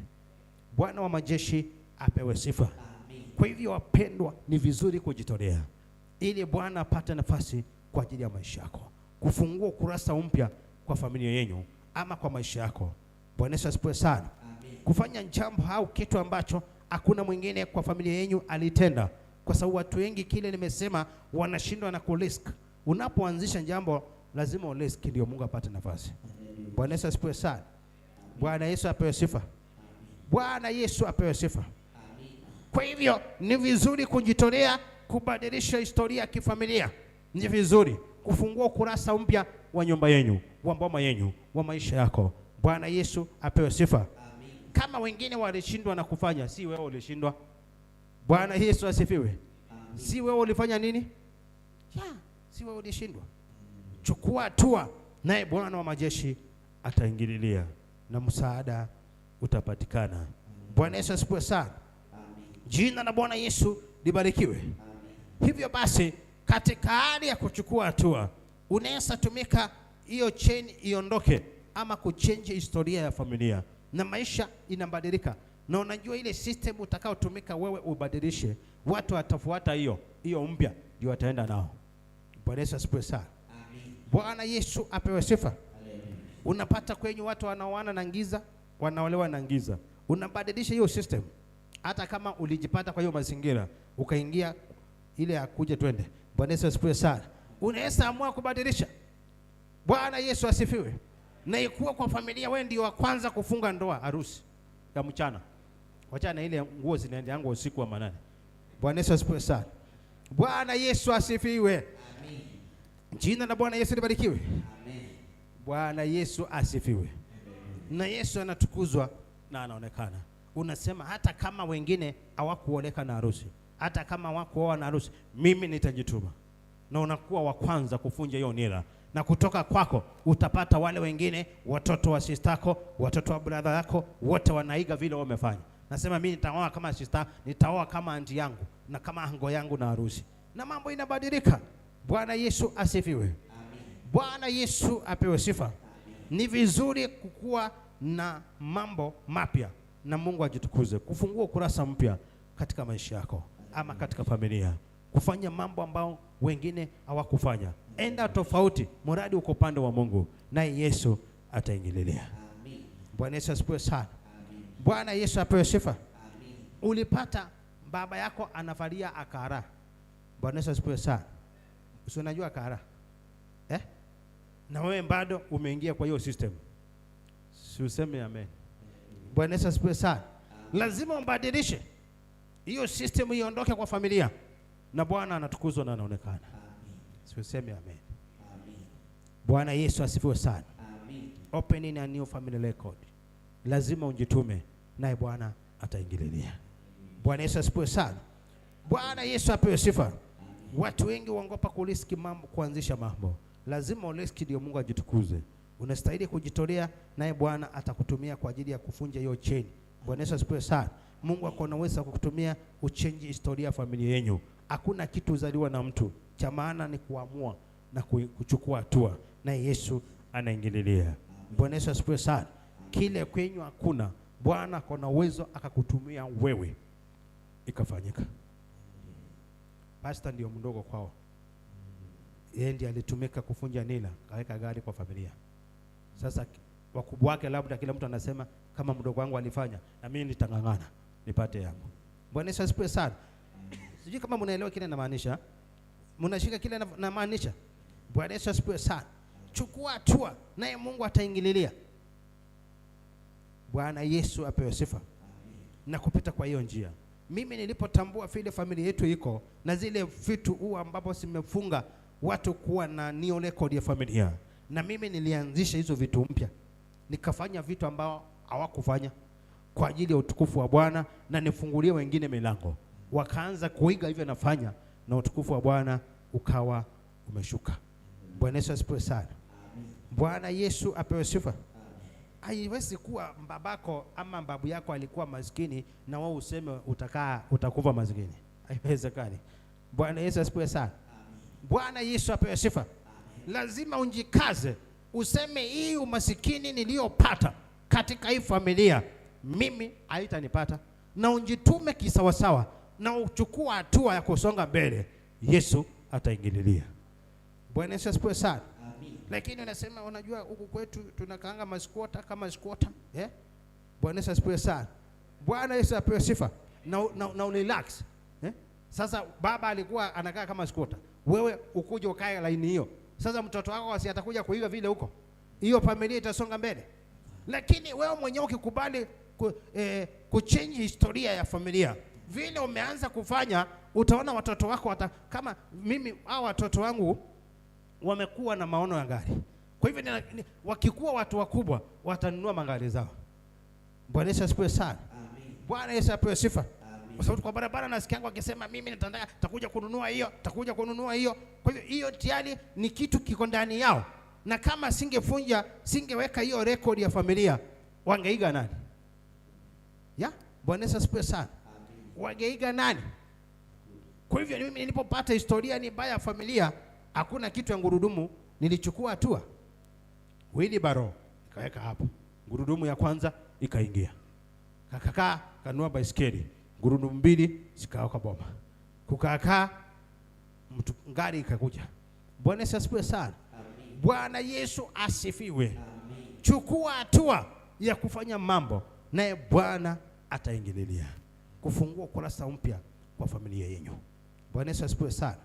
Bwana wa majeshi apewe sifa. Kwa hivyo wapendwa, ni vizuri kujitolea ili Bwana apate nafasi kwa ajili ya maisha yako, kufungua ukurasa mpya kwa familia yenu ama kwa maisha yako. Bwana Yesu asifiwe sana. Kufanya jambo au kitu ambacho hakuna mwingine kwa familia yenu alitenda, kwa sababu watu wengi kile nimesema wanashindwa na kurisk. Unapoanzisha jambo lazima urisk ndio Mungu apate nafasi. Bwana Yesu asifiwe sana. Bwana Yesu apewe sifa. Bwana Yesu apewe sifa. Kwa hivyo ni vizuri kujitolea kubadilisha historia ya kifamilia. Ni vizuri kufungua ukurasa mpya wa nyumba yenu, wa boma yenu, wa maisha yako. Bwana Yesu apewe sifa. Kama wengine walishindwa na kufanya, si wewe ulishindwa. Bwana Yesu asifiwe. Si wewe ulifanya nini? Si wewe ulishindwa. Chukua hatua, naye Bwana wa majeshi ataingililia na msaada utapatikana. Bwana Yesu asifiwe sana. Jina la Bwana Yesu libarikiwe. Hivyo basi katika hali ya kuchukua hatua, unaweza tumika hiyo chain iondoke ama kuchange historia ya familia na maisha inabadilika. Na unajua ile system utakayotumika wewe ubadilishe, watu watafuata hiyo mpya ndio wataenda nao. Bwana Yesu asifiwe sana. Bwana Yesu apewe sifa. Unapata kwenye watu wanaoana na giza, wanaolewa na giza. Unabadilisha hiyo system. Hata kama ulijipata kwa hiyo mazingira, ukaingia ile akuje twende. Bwana Yesu asifiwe sana. Unaweza amua kubadilisha. Bwana Yesu asifiwe. Na ikuwa kwa familia wewe ndio wa kwanza kufunga ndoa, harusi ya mchana. Wacha na ile nguo zinaenda yangu usiku wa manane. Bwana Yesu asifiwe sana. Bwana Yesu asifiwe. Amen. Jina la Bwana Yesu libarikiwe. Amen. Bwana Yesu asifiwe. Amen. Na Yesu anatukuzwa na anaonekana. Unasema hata kama wengine hawakuoleka na harusi, hata kama hawakuoa na harusi, mimi nitajituma. Na unakuwa wa kwanza kufunja hiyo nira. Na kutoka kwako utapata wale wengine, watoto wa sistako, watoto wa brother yako, wote wanaiga vile wamefanya. Nasema mimi nitaoa kama sister, nitaoa kama aunti yangu na kama ango yangu na harusi. Na mambo inabadilika. Bwana Yesu asifiwe. Amen. Bwana Yesu apewe sifa. Amen. Ni vizuri kukua na mambo mapya na Mungu ajitukuze, kufungua ukurasa mpya katika maisha yako ama katika familia, kufanya mambo ambao wengine hawakufanya. Enda tofauti, mradi uko upande wa Mungu, naye Yesu ataingililia. Amen. Bwana Yesu asifiwe sana. Amen. Bwana Yesu apewe sifa. Amen. Ulipata baba yako anavalia akara. Bwana Yesu asifiwe sana. Usi unajua akara? Na wewe bado umeingia kwa hiyo system. Si useme amen. Bwana Yesu asifiwe sana. Lazima umbadilishe hiyo system, iondoke kwa familia na Bwana anatukuzwa na anaonekana. Si useme amen. Bwana Yesu asifiwe sana. Opening a new family record. Lazima unjitume naye Bwana ataingililia. Bwana Yesu asifiwe sana. Bwana Yesu apewe sifa. Watu wengi waogopa kuriski mambo, kuanzisha mambo. Lazima uriski ndio Mungu ajitukuze. Unastahili kujitolea naye Bwana atakutumia kwa ajili ya kufunja hiyo chain. Bwana Yesu asifiwe sana. Mungu ako na uwezo kukutumia uchange historia ya familia yenu. Hakuna kitu uzaliwa na mtu. Cha maana ni kuamua na kuchukua hatua. Naye Yesu anaingililia. Bwana Yesu asifiwe sana. Kile kwenyu hakuna, Bwana ako na uwezo akakutumia wewe ikafanyika. Pastor ndio mdogo kwao. Yeye ndiye alitumika kufunja nila, kaweka gari kwa familia. Sasa wakubwa wake labda kila mtu anasema kama mdogo wangu alifanya na mimi nitangangana nipate yangu. Bwana Yesu asifiwe sana. Sijui kama mnaelewa kile namaanisha. Mnashika kile namaanisha. Bwana Yesu asifiwe sana. Chukua hatua naye Mungu ataingililia. Bwana Yesu apewe sifa. Na kupita kwa hiyo njia, mimi nilipotambua vile familia yetu iko na zile vitu ambapo simefunga watu kuwa na new record ya familia, na mimi nilianzisha hizo vitu mpya, nikafanya vitu ambao hawakufanya kwa ajili ya utukufu wa Bwana, na nifungulie wengine milango, wakaanza kuiga hivyo nafanya, na utukufu wa Bwana ukawa umeshuka. Bwana Yesu asifiwe sana. Bwana Yesu apewe sifa. Haiwezi kuwa babako ama babu yako alikuwa maskini na wewe useme utakufa maskini. Haiwezekani. Bwana Yesu asifiwe sana. Bwana Yesu apewe sifa. Lazima unjikaze useme hii umasikini niliyopata katika hii familia mimi haitanipata, na unjitume kisawasawa na uchukua hatua ya kusonga mbele. Yesu ataingililia. Bwana Yesu asifiwe sana. Lakini unasema unajua huku kwetu tunakaanga masquota kama squota. Bwana Yesu asifiwe sana. Bwana Yesu apewe sifa. Na relax. Sasa baba alikuwa anakaa kama squota, wewe ukuje ukae laini hiyo. Sasa mtoto wako atakuja kuiga vile huko, hiyo familia itasonga mbele. Lakini wewe mwenyewe ukikubali kuchange historia ya familia vile umeanza kufanya, utaona watoto wako kama mimi, hao watoto wangu wamekuwa na maono ya gari. Kwa hivyo wakikuwa watu wakubwa watanunua magari zao. Bwana Yesu asifiwe sana. Bwana Yesu apewe sifa. Kwa sababu kwa barabara nasikianga wakisema mimi nitakuja kununua hiyo, nitakuja kununua hiyo. Kwa hivyo hiyo tayari ni kitu kiko ndani yao, na kama singeweka hiyo record ya familia, wangeiga nani? Bwana Yesu asifiwe sana. Wangeiga nani? Kwa hivyo mimi nilipopata historia ni mbaya ya familia, hakuna kitu ya ngurudumu, nilichukua hatua. Wheelbarrow nikaweka hapo, ngurudumu ya kwanza ikaingia, kakakaa kanua baiskeli, ngurudumu 2 zikawa kwa boma, kukakaa mtu ngari ikakuja. Bwana Yesu asifiwe sana. Bwana Yesu asifiwe. Chukua hatua ya kufanya mambo, naye Bwana ataingililia kufungua kurasa mpya kwa familia yenu. Bwana Yesu asifiwe sana.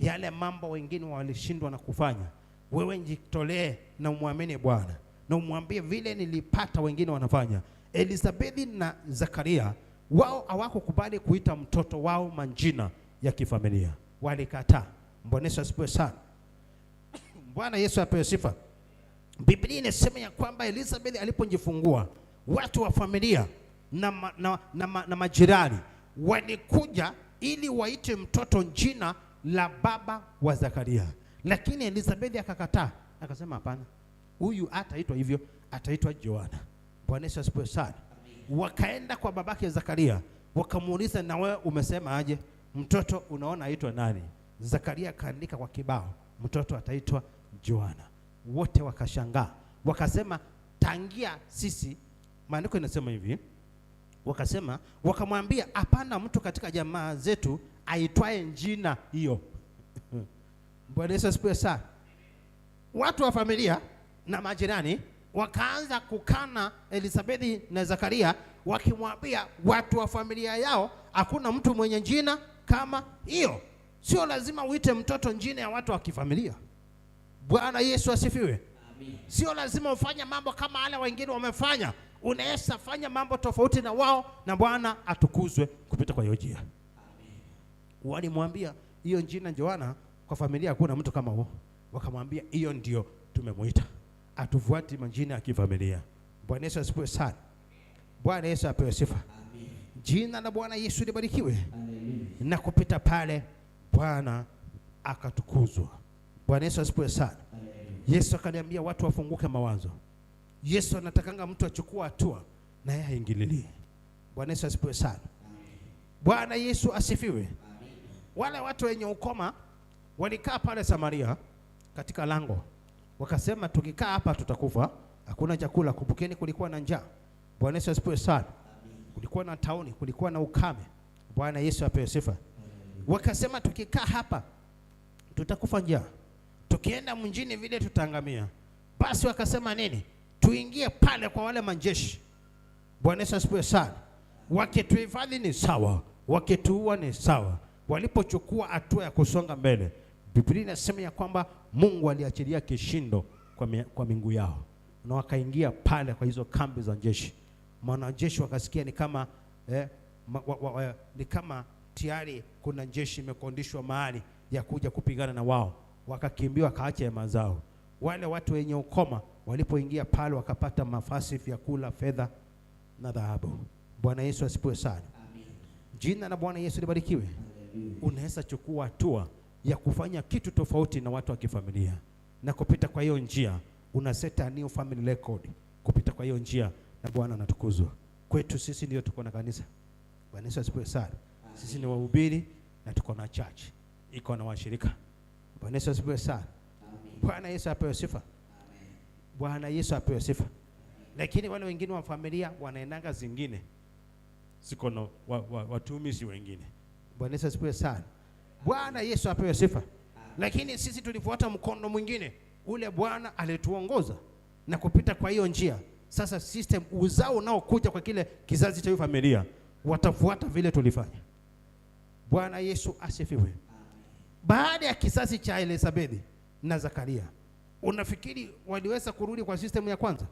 Yale mambo wengine walishindwa na kufanya, wewe njitolee na umwamini Bwana na umwambie vile nilipata wengine wanafanya. Elizabeth na Zakaria wao hawakukubali kuita mtoto wao majina ya kifamilia, walikataa. Bwana Yesu asifiwe sana. Bwana Yesu apewe sifa. Biblia inasema ya kwamba Elizabeth alipojifungua, watu wa familia na majirani walikuja ili waite mtoto jina la baba wa Zakaria, lakini Elizabeth akakataa, akasema hapana, huyu hataitwa hivyo, ataitwa Joana. Bwana Yesu asifiwe sana. Wakaenda kwa babake Zakaria, wakamuuliza, na wewe umesema aje? Mtoto unaona aitwa nani? Zakaria kaandika kwa kibao, mtoto ataitwa Joana. Wote wakashangaa, wakasema tangia sisi, maandiko inasema hivi, wakamwambia hapana mtu katika jamaa zetu aitwaye jina hiyo. Bwana Yesu asifiwe sana. Watu wa familia na majirani wakaanza kukana Elizabeth na Zakaria, wakimwambia watu wa familia yao hakuna mtu mwenye jina kama hiyo. Sio lazima uite mtoto jina ya watu wa kifamilia. Bwana Yesu asifiwe. Sio lazima ufanye mambo kama wale wengine wamefanya. Unaweza fanya mambo tofauti na wao, na Bwana atukuzwe kupita kwa hiyo njia. Walimwambia hiyo jina Joana kwa familia hakuna mtu kama huo. Wakamwambia hiyo ndio tumemuita, atufuati majina ya kifamilia. Bwana Yesu asifiwe sana. Bwana Yesu apewe sifa. Jina la Bwana Yesu libarikiwe. Na kupita pale Bwana akatukuzwa. Bwana Yesu asifiwe sana. Yesu akaniambia watu wafunguke mawazo. Yesu anatakanga mtu achukua hatua na yeye aingililie. Bwana Yesu asifiwe sana. Bwana Yesu asifiwe. Wale watu wenye ukoma walikaa pale Samaria katika lango, wakasema tukikaa hapa tutakufa, hakuna chakula. Kumbukeni kulikuwa na njaa. Bwana Yesu asifiwe sana. Kulikuwa na tauni, kulikuwa na ukame. Bwana Yesu apewe sifa. Wakasema tukikaa hapa tutakufa njaa, tukienda mjini vile tutaangamia. Basi wakasema nini? Tuingie pale kwa wale majeshi. Bwana Yesu asifiwe sana. Wakituhifadhi ni sawa, wakituua ni sawa. Walipochukua hatua ya kusonga mbele, Biblia inasema ya kwamba Mungu aliachilia kishindo kwa miguu yao, na wakaingia pale kwa hizo kambi za jeshi, wanajeshi wakasikia ni kama ni kama tayari kuna jeshi imekondishwa mahali ya kuja kupigana na wao, wakakimbia wakaacha hema zao. Wale watu wenye ukoma walipoingia pale wakapata mafasi, vyakula, fedha na dhahabu. Bwana Yesu asifiwe sana. Amen. Jina la Bwana Yesu libarikiwe. Unaweza chukua hatua ya kufanya kitu tofauti na watu wa kifamilia, na kupita kwa hiyo njia una set a new family record. Kupita kwa hiyo njia na Bwana anatukuzwa. Kwetu sisi ndio tuko na kanisa. Bwana Yesu asifiwe sana. Sisi ni wahubiri na tuko na church iko na washirika. Bwana Yesu asifiwe sana. Bwana Yesu apewe sifa. Bwana Yesu apewe sifa. Lakini wale wengine wa familia wanaendanga zingine, siko na watumishi wengine. Bwana Yesu asifiwe sana. Bwana Yesu apewe sifa. Lakini sisi tulifuata mkondo mwingine, ule Bwana alituongoza na kupita kwa hiyo njia. Sasa system uzao nao kuja kwa kile kizazi cha familia watafuata vile tulifanya. Bwana Yesu asifiwe. Baada ya kizazi cha Elisabethi na Zakaria, unafikiri waliweza kurudi kwa system ya kwanza?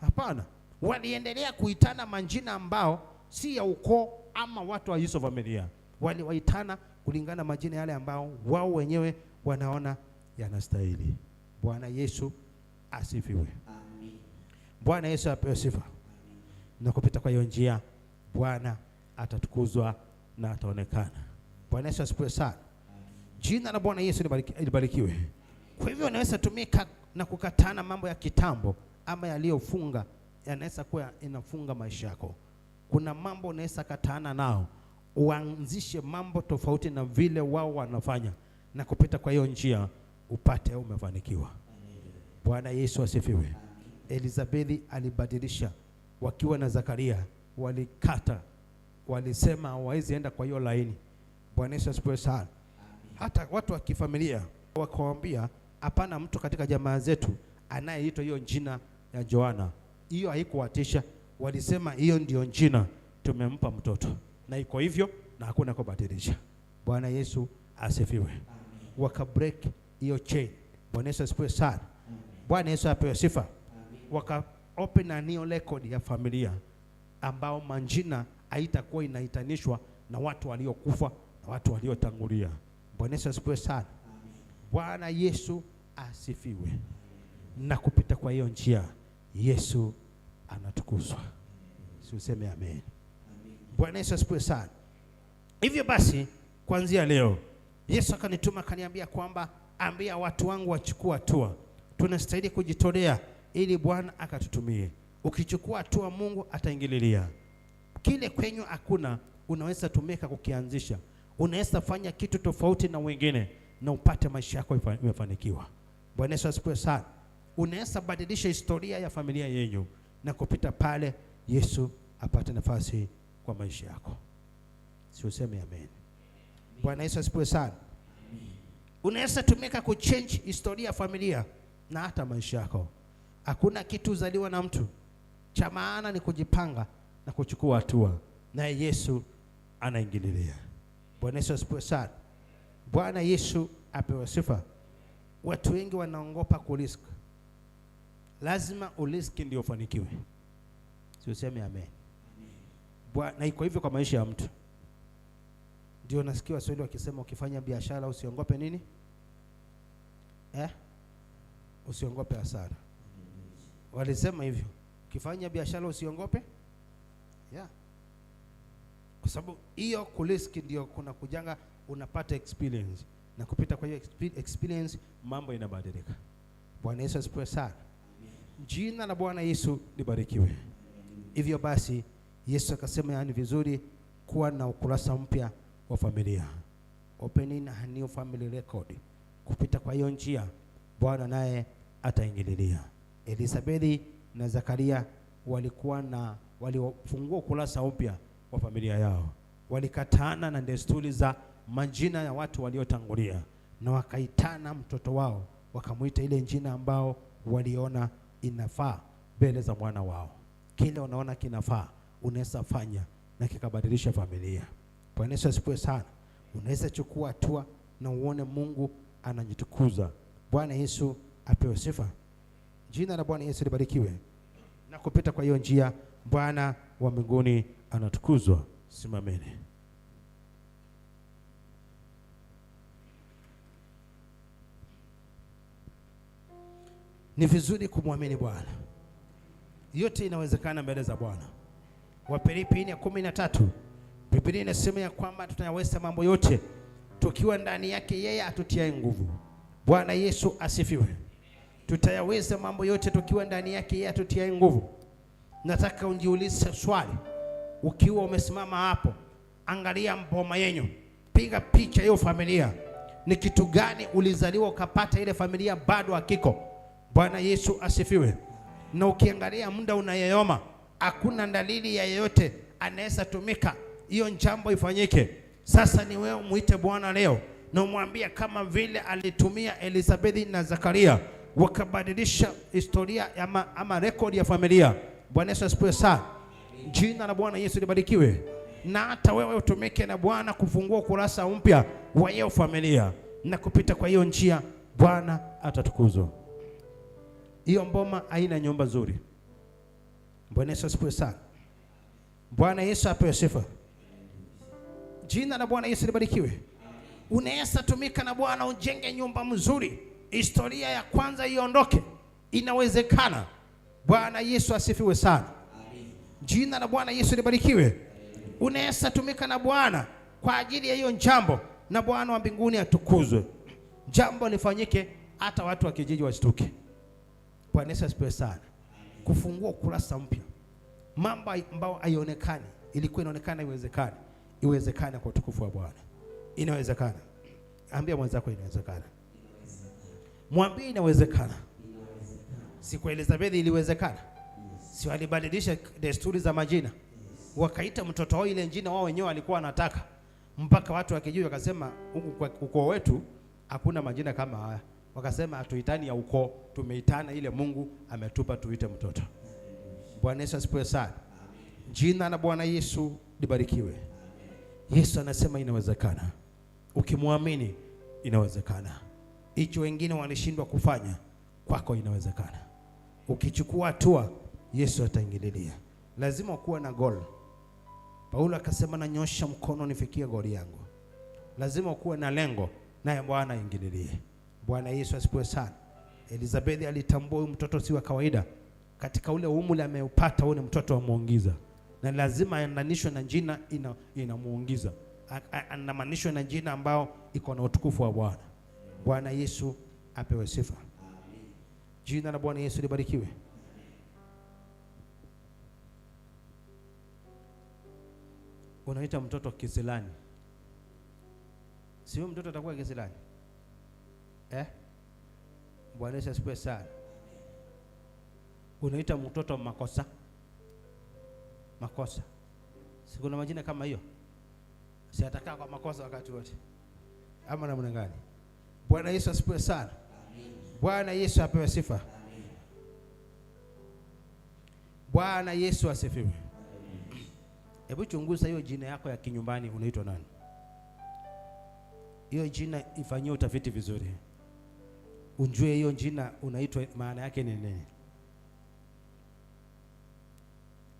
Hapana. Waliendelea kuitana majina ambao si ya ukoo ama watu wa hizo familia. Waliwaitana kulingana majina yale ambao wao wenyewe wanaona yanastahili. Bwana Yesu asifiwe. Amen. Bwana Yesu apewe sifa. Na kupita kwa hiyo njia Bwana atatukuzwa na ataonekana. Bwana Yesu asifiwe sana. Jina la Bwana Yesu libarikiwe. Kwa hivyo unaweza tumika na kukatana mambo ya kitambo ama yaliyofunga, yanaweza kuwa inafunga maisha yako. Kuna mambo unaweza katana nao, uanzishe mambo tofauti na vile wao wanafanya, na kupita kwa hiyo njia upate umefanikiwa. Bwana Yesu asifiwe. Elisabethi alibadilisha, wakiwa na Zakaria walikata, walisema hawawezi enda kwa hiyo laini. Bwana Yesu asifiwe sana. Hata watu wa kifamilia wakawaambia, hapana mtu katika jamaa zetu anayeitwa hiyo jina ya Joana. Hiyo haikuwatisha, walisema hiyo ndio jina tumempa mtoto, na iko hivyo na hakuna kubadilisha. Bwana Yesu asifiwe. Waka-break hiyo chain. Bwana Yesu asifiwe sana. Bwana Yesu apewe sifa. Waka-open a new record ya familia ambao majina haitakuwa inaitanishwa na watu waliokufa na watu waliotangulia. Bwana Yesu asifiwe sana. Bwana Yesu asifiwe. Na kupita kwa hiyo njia Yesu anatukuzwa. Si useme amen. Bwana Yesu asifiwe sana. Hivyo basi kuanzia leo Yesu akanituma akaniambia kwamba ambia watu wangu wachukue hatua. Tunastahili kujitolea ili Bwana akatutumie. Ukichukua hatua Mungu ataingililia. Kile kwenyu hakuna unaweza tumeka kukianzisha. Unaweza fanya kitu tofauti na wengine na upate maisha yako imefanikiwa. Bwana Yesu asifiwe sana. Unaweza badilisha historia ya familia yenu na kupita pale Yesu apate nafasi kwa maisha yako. Si useme amen. Bwana Yesu asifiwe sana. Unaweza tumika kuchange historia ya familia na hata maisha yako. Hakuna kitu uzaliwa na mtu. Cha maana ni kujipanga na kuchukua hatua, na Yesu anaingililia. Bwana Yesu asifiwe sana. Bwana Yesu apewe sifa. Watu wengi wanaogopa kurisk. Lazima urisk ndio ufanikiwe. Si useme amen. Na iko hivyo kwa maisha ya mtu. Ndio nasikia Waswahili wakisema ukifanya biashara usiogope nini? Usiogope hasara. Walisema hivyo. Ukifanya biashara usiogope? Kwa sababu hiyo kurisk ndio kuna kujanga unapata experience. Na kupita kwa hiyo experience mambo inabadilika. Bwana Yesu asifiwe sana. Jina la Bwana Yesu libarikiwe. Hivyo basi Yesu akasema yani vizuri kuwa na ukurasa mpya wa familia. Opening a new family record. Kupita kwa hiyo njia Bwana naye ataingililia. Elisabethi na Zakaria walifungua ukurasa mpya wa familia yao. Walikatana na desturi za majina ya watu waliotangulia na wakaitana mtoto wao, wakamuita ile jina ambao waliona inafaa mbele za mwana wao. Kile unaona kinafaa unaweza fanya na kikabadilisha familia. Bwana Yesu asifiwe sana. Unaweza chukua hatua na uone Mungu anajitukuza. Bwana Yesu apewe sifa. Jina la Bwana Yesu libarikiwe. Na kupita kwa hiyo njia Bwana wa mbinguni anatukuzwa. Simameni. Ni vizuri kumwamini Bwana. Yote inawezekana mbele za Bwana. Wafilipi 4:13 Biblia inasema ya kwamba tutayaweza mambo yote tukiwa ndani yake yeye atutiaye nguvu. Bwana Yesu asifiwe. Tutayaweza mambo yote tukiwa ndani yake yeye atutiaye nguvu. Nataka unjiulize swali. Ukiwa umesimama hapo, angalia mboma yenu. Piga picha hiyo familia. Ni kitu gani ulizaliwa ukapata ile familia bado hakiko? Bwana Yesu asifiwe. Na ukiangalia muda unayeyoma, hakuna dalili ya yeyote anaweza tumika hiyo jambo ifanyike. Sasa ni wewe muite Bwana leo na umwambie kama vile alitumia Elizabeth na Zakaria wakabadilisha historia ama rekodi ya familia. Bwana Yesu asifiwe sana. Jina la Bwana Yesu libarikiwe. Na hata wewe utumike na Bwana kufungua kurasa mpya wa hiyo familia, na kupita kwa hiyo njia Bwana atatukuzwa. Hiyo mboma haina nyumba nzuri. Bwana Yesu asifiwe sana. Bwana Yesu apewe sifa. Jina la Bwana Yesu libarikiwe. Unaweza tumika na Bwana ujenge nyumba mzuri, historia ya kwanza iondoke. Inawezekana. Bwana Yesu asifiwe sana. Jina la Bwana Yesu libarikiwe. Unaweza tumika na Bwana kwa ajili ya hiyo jambo, na Bwana wa mbinguni atukuzwe. Jambo lifanyike, hata watu wa kijiji washtuke. Bwana Yesu asifiwe sana. Kufungua ukurasa mpya. Mambo ambayo haionekani, ilikuwa inaonekana iwezekana. Iwezekana kwa utukufu wa Bwana. Inawezekana. Ambia mwenzako inawezekana. Mwambie inawezekana. Si kwa Elizabeth iliwezekana? Si walibadilisha desturi za majina? Wakaita mtoto wao ile jina wao wenyewe walikuwa wanataka. Mpaka watu wakijua wakasema ukoo wetu hakuna majina kama haya. Wakasema hatuitani ya ukoo, tumeitana ile Mungu ametupa tuite mtoto. Bwana Yesu asifiwe sana. Jina la Bwana Yesu libarikiwe. Yesu anasema inawezekana. Ukimwamini inawezekana. Hicho wengine walishindwa kufanya, kwako inawezekana. Ukichukua hatua, Yesu ataingililia. Lazima kuwa na goal. Paulo akasema nanyosha mkono nifikie goal yangu. Lazima kuwa na lengo, naye Bwana aingililie. Bwana Yesu asifiwe sana. Elizabeth alitambua huyu mtoto si wa kawaida. Katika ule umri ameupata, huyu ni mtoto wa muujiza. Na lazima aendanishwe na jina inamuungiza. Anamanishwe na jina ambao iko na utukufu wa Bwana. Bwana Yesu apewe sifa. Jina la Bwana Yesu libarikiwe. Unaita mtoto Kisilani. Sio mtoto atakuwa Kisilani. Bwana Yesu asifiwe sana. Unaita mtoto Makosa. Makosa. Si kuna majina kama hiyo? Si atakaa kwa makosa wakati wote. Ama namna gani? Bwana Yesu asifiwe sana. Bwana Yesu apewe sifa. Bwana Yesu asifiwe. Hebu chunguza hiyo jina yako ya kinyumbani unaitwa nani? Hiyo jina ifanyie utafiti vizuri. Unjue hiyo jina unaitwa maana yake ni nini?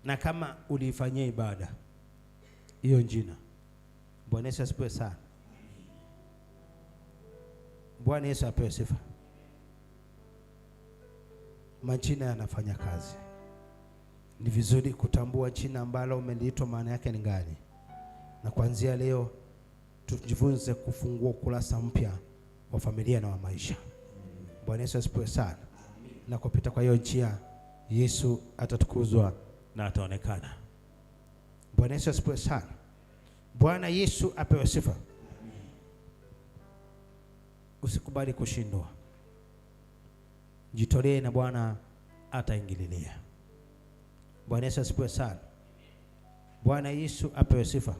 Na kama ulifanyia ibada hiyo jina. Bwana Yesu asifiwe sana. Bwana Yesu apewe sifa. Majina yanafanya kazi. Ni vizuri kutambua jina ambalo umeliitwa maana yake ni gani. Na kuanzia leo tujifunze kufungua ukurasa mpya wa familia na wa maisha. Bwana Yesu asifiwe sana. Na kupita kwa hiyo njia Yesu atatukuzwa na ataonekana. Bwana Yesu asifiwe sana. Bwana Yesu apewe sifa. Usikubali kushindwa. Jitolee na Bwana ataingililia. Bwana Yesu asifiwe sana. Bwana Yesu apewe sifa.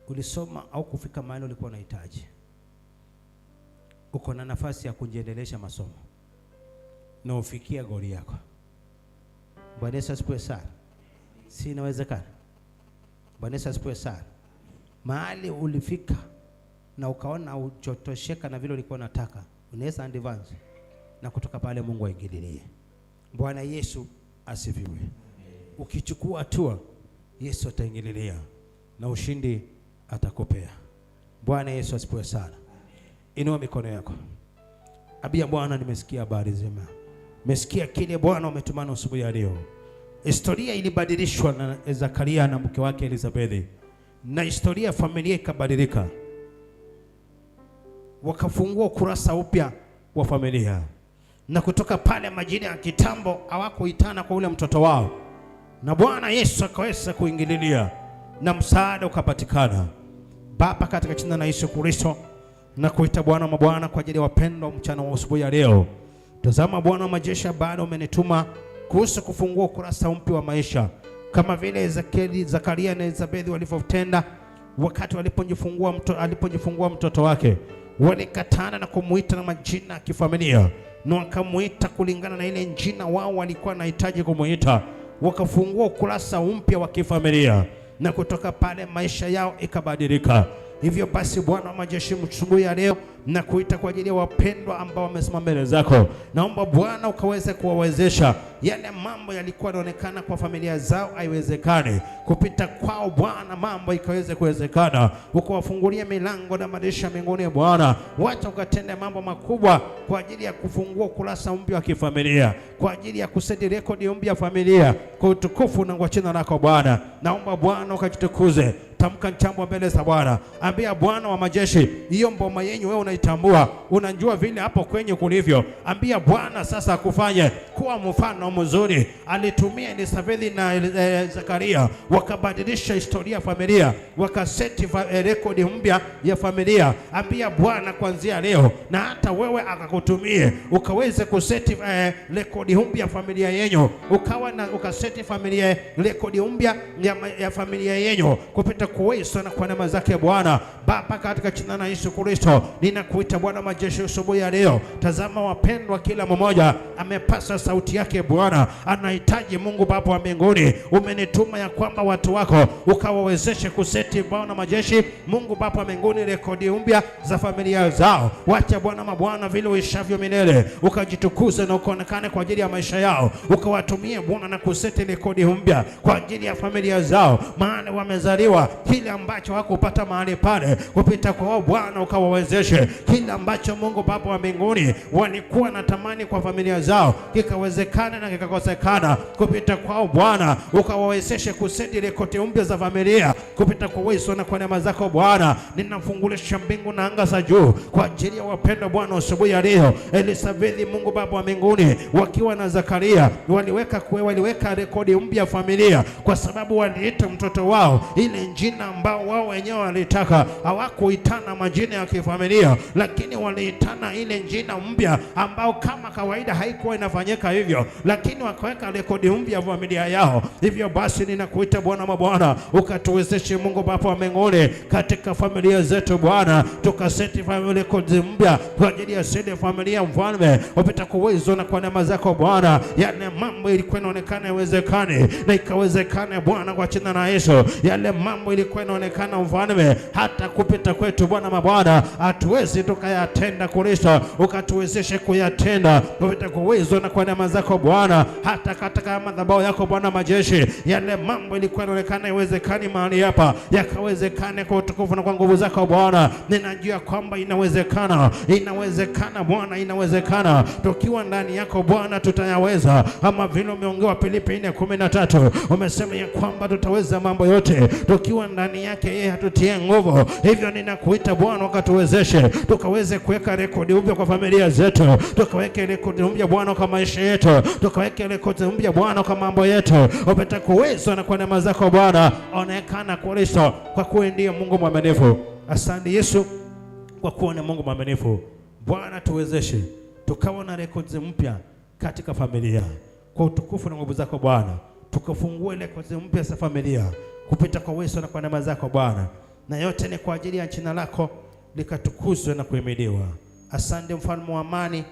Ulisoma au kufika mahali ulikuwa unahitaji. Uko na nafasi ya kujiendelesha masomo na ufikia goli yako. Bwana Yesu asifiwe sana. Si inawezekana? Bwana Yesu asifiwe sana. Mahali ulifika na ukaona hujotosheka na vile ulikuwa unataka, unaweza advance. na kutoka pale Mungu aingililie. Bwana Yesu asifiwe. Ukichukua hatua, Yesu ataingililia na ushindi atakupea. Bwana Yesu asifiwe sana. Inua mikono yako. Abia Bwana, nimesikia habari njema. Nimesikia kile Bwana umetumana asubuhi ya leo. Historia ilibadilishwa na Zakaria na mke wake Elizabeth. Na historia ya familia ikabadilika. Wakafungua ukurasa upya wa familia. Na kutoka pale majina ya kitambo hawakuitana kwa ule mtoto wao. Na Bwana Yesu akaweza kuingililia na msaada ukapatikana. Baba, katika jina la Yesu Kristo, na kuita Bwana mabwana kwa ajili ya wapendwa mchana wa asubuhi ya leo. Tazama Bwana wa majeshi, bado umenituma kuhusu kufungua ukurasa mpya wa maisha, kama vile Zakaria na Elizabeth walivyotenda wakati alipojifungua mtoto wake. Walikatana na kumuita na majina ya kifamilia, na wakamuita kulingana na ile jina wao walikuwa wanahitaji kumuita. Wakafungua ukurasa mpya wa kifamilia, na kutoka pale maisha yao ikabadilika. Hivyo basi Bwana wa majeshi, asubuhi ya leo na kuita kwa ajili ya wapendwa ambao wamesimama mbele zako. Naomba Bwana ukaweze kuwawezesha yale mambo yalikuwa yanaonekana kwa familia zao haiwezekani, kupita kwao Bwana mambo ikaweze kuwezekana. Ukawafungulie milango na madirisha mbinguni Bwana. Wacha ukatende mambo makubwa kwa ajili ya kufungua ukurasa mpya wa kifamilia, kwa ajili ya kuseti rekodi mpya ya familia kwa utukufu na kwa jina lako Bwana. Naomba Bwana ukajitukuze. Tamka nchambo mbele za Bwana. Ambia Bwana wa majeshi, hiyo mboma yenyu wewe unaitambua, unajua vile hapo kwenye kulivyo. Ambia Bwana sasa akufanye kuwa mfano mzuri. Alitumia Elizabeth na Zakaria, wakabadilisha historia ya familia, wakaseti rekodi mpya ya familia. Ambia Bwana kuanzia leo na hata wewe akakutumie ukaweze kuseti rekodi mpya ya familia yenu, ukaseti familia rekodi mpya ya familia yenu kupita kuwezo na kwa neema zake Bwana. Baba, katika jina la Yesu Kristo, ninakuita Bwana majeshi asubuhi ya leo. Tazama wapendwa, kila mmoja amepasa sauti yake Bwana, anahitaji Mungu Baba wa mbinguni. Umenituma ya kwamba watu wako ukawawezeshe kuseti Bwana majeshi, Mungu Baba wa mbinguni, rekodi mpya za familia zao. Wacha Bwana mabwana vile uishavyo milele, ukajitukuze na ukaonekane kwa ajili ya maisha yao. Ukawatumie Bwana na kuseti rekodi mpya kwa ajili ya familia zao, maana wamezaliwa kile ambacho hakupata mahali pale. Kupita kwa wao Bwana ukawawezeshe kile ambacho Mungu Baba wa mbinguni walikuwa na tamani kwa familia zao kikawezekana na kikakosekana. Kupita kwao Bwana ukawawezeshe kuseti rekodi mpya za familia kupita kwa uwezo na kwa neema zako Bwana. Ninafungulisha mbingu na anga za juu kwa ajili ya wapendwa Bwana asubuhi ya leo. Elizabeth, Mungu Baba wa mbinguni, wakiwa na Zakaria waliweka rekodi mpya familia, kwa sababu waliita mtoto wao ile jina ambao wao wenyewe walitaka. Hawakuitana majina ya kifamilia, lakini waliitana ile jina mpya ambao kama kawaida haikuwa inafanyika hivyo, lakini wakaweka rekodi mpya ya familia yao. Hivyo basi ninakuita Bwana mabwana, ukatuwezeshe Mungu Baba wa mbinguni katika familia zetu Bwana, tukaseti rekodi mpya kwa ajili ya sisi familia mfalme. Upita kuwezo na kwa neema zako Bwana, yale mambo ilikuwa inaonekana iwezekane na ikawezekana Bwana kwa jina la Yesu. Yale mambo ilikuwa inaonekana mfalme hata kupita kwetu Bwana mabwana hatuwezi tukayatenda Kristo, ukatuwezeshe kuyatenda kupita kwa uwezo na kwa neema zako Bwana. Hata katika madhabahu yako Bwana majeshi, yale mambo ilikuwa inaonekana iwezekani mahali hapa yakawezekane kwa utukufu na kwa nguvu zako Bwana. Ninajua kwamba inawezekana Bwana, inawezekana. Tukiwa ndani yako Bwana tutayaweza, ama vile umeongewa Filipi 4:13 umesema ya kwamba tutaweza mambo yote tukiwa ndani yake yeye hatutie nguvu. Hivyo ninakuita Bwana ukatuwezeshe tukaweze kuweka rekodi mpya kwa familia zetu, tukaweke rekodi mpya Bwana kwa maisha yetu, tukaweke rekodi mpya Bwana kwa mambo yetu. Upata kuwezo na kwa neema zako Bwana, onekana Kristo, kwa kuwa ndiye Mungu mwaminifu. Asante Yesu kwa kuwa ni Mungu mwaminifu. Bwana tuwezeshe tukawa na rekodi mpya katika familia kwa utukufu na nguvu zako Bwana. Tukafungue rekodi mpya za familia kupita kwa uwezo na kwa neema zako Bwana, na yote ni kwa ajili ya jina lako likatukuzwe na kuhimidiwa. Asante mfalme wa amani,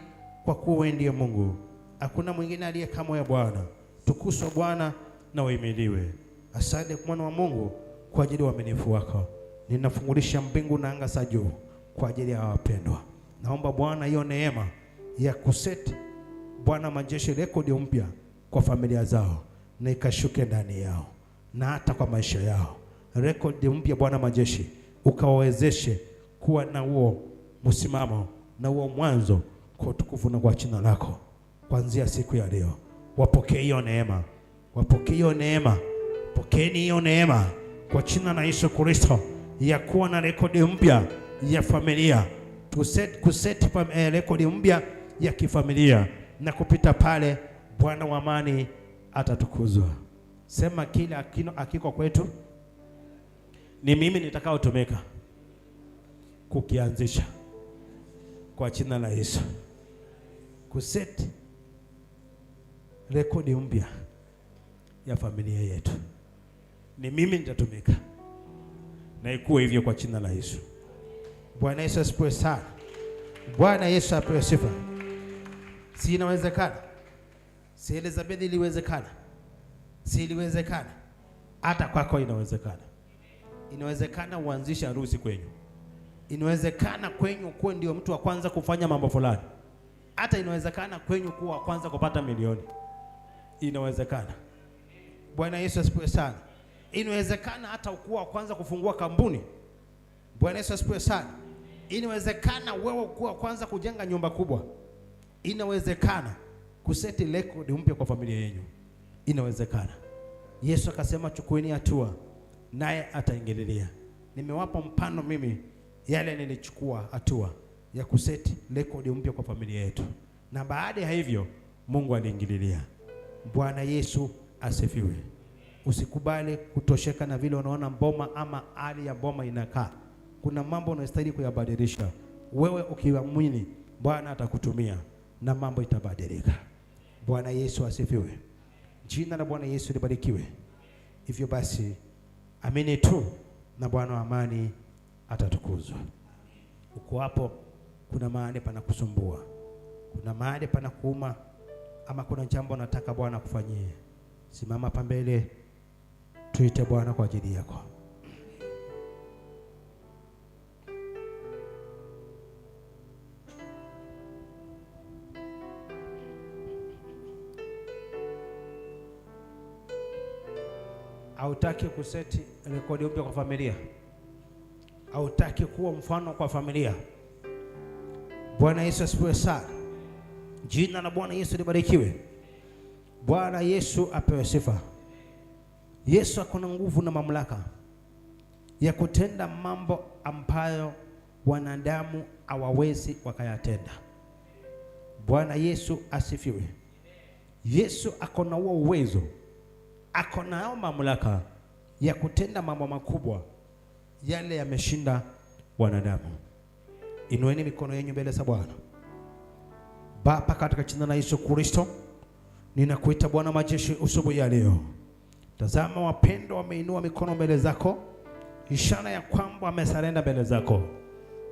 kwa kuwa ndiye Mungu, hakuna mwingine aliye kama wewe Bwana. Tukuzwe Bwana na uhimidiwe. Asante mwana wa Mungu kwa ajili ya uaminifu wako. Ninafungulisha mbingu na anga za juu kwa ajili ya wapendwa. Naomba Bwana hiyo neema ya kuseti Bwana majeshi rekodi mpya kwa familia zao na ikashuke ndani yao na hata kwa maisha yao. Rekodi mpya Bwana majeshi ukawawezeshe kuwa na huo msimamo na huo mwanzo kwa utukufu na kwa jina lako. Kuanzia siku ya leo wapokee hiyo neema, wapokee hiyo neema, pokeeni hiyo neema kwa jina la Yesu Kristo ya kuwa na rekodi mpya ya familia, kuseti rekodi mpya ya kifamilia, na kupita pale Bwana wa amani atatukuzwa. Sema kila akiko kwetu ni mimi nitakaotumika kukianzisha kwa jina la Yesu. Kuseti rekodi mpya ya familia yetu ni mimi nitatumika, na ikuwe hivyo kwa jina la Yesu. Bwana Yesu asifiwe sana. Bwana Yesu apewe sifa. Si inawezekana? Si Elizabeth iliwezekana? Si iliwezekana? Hata kwako inawezekana. Inawezekana uanzishe harusi kwenyu. Inawezekana kwenyu kuwa ndio mtu wa kwanza kufanya mambo fulani. Hata inawezekana kwenyu kuwa wa kwanza kupata milioni. Inawezekana. Bwana Yesu asifiwe sana. Inawezekana hata ukuwa wa kwanza kufungua kampuni. Bwana Yesu asifiwe sana. Inawezekana wewe ukuwa wa kwanza kujenga nyumba kubwa. Inawezekana kuseti rekodi mpya kwa familia yenu. Inawezekana. Yesu akasema chukueni hatua naye ataingililia. Nimewapa mfano mimi yale nilichukua hatua ya kuseti rekodi mpya kwa familia yetu, na baada ya hivyo Mungu aliingililia. Bwana Yesu asifiwe. Usikubali kutosheka na vile unaona boma ama hali ya boma inakaa. Kuna mambo unastahili kuyabadilisha. Wewe ukiamini Bwana atakutumia na mambo itabadilika. Bwana Yesu asifiwe. Jina la Bwana Yesu libarikiwe. Hivyo basi amini tu na Bwana wa amani atatukuzwa. Uko hapo, kuna mahali pana kusumbua, kuna mahali pana kuuma, ama kuna jambo nataka Bwana kufanyie, simama hapa mbele, tuite Bwana kwa ajili yako. Hautaki kuseti rekodi mpya kwa familia? Hautaki kuwa mfano kwa familia? Bwana Yesu asifiwe sana. Jina la Bwana Yesu libarikiwe. Bwana Yesu apewe sifa. Yesu akona nguvu na mamlaka ya kutenda mambo ambayo wanadamu hawawezi wakayatenda. Bwana Yesu asifiwe. Yesu akona huo uwezo, akona hao mamlaka ya kutenda mambo makubwa yale yameshinda wanadamu. Inueni mikono yenu mbele za Bwana. Baba, katika jina la Yesu Kristo, ninakuita Bwana majeshi asubuhi ya leo. Tazama wapendwa wameinua mikono mbele zako, ishara ya kwamba wamesarenda mbele zako.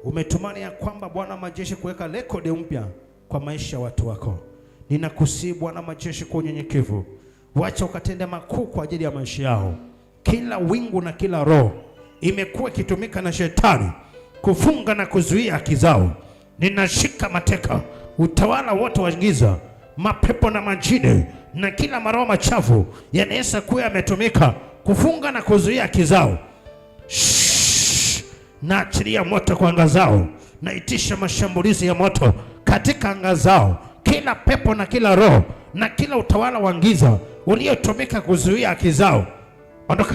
Umetumani ya kwamba Bwana majeshi kuweka rekodi mpya kwa maisha ya watu wako. Ninakusihi Bwana majeshi kwa unyenyekevu, wacha ukatende makuu kwa ajili ya maisha yao. Kila wingu na kila roho imekuwa ikitumika na shetani kufunga na kuzuia haki zao, ninashika mateka utawala wote wa giza, mapepo na majini na kila maroho machafu yanaweza kuwa yametumika kufunga na kuzuia haki zao. Naachilia moto kwa anga zao, naitisha mashambulizi ya moto katika anga zao. Kila pepo na kila roho na kila utawala wa giza uliotumika kuzuia haki zao, ondoka,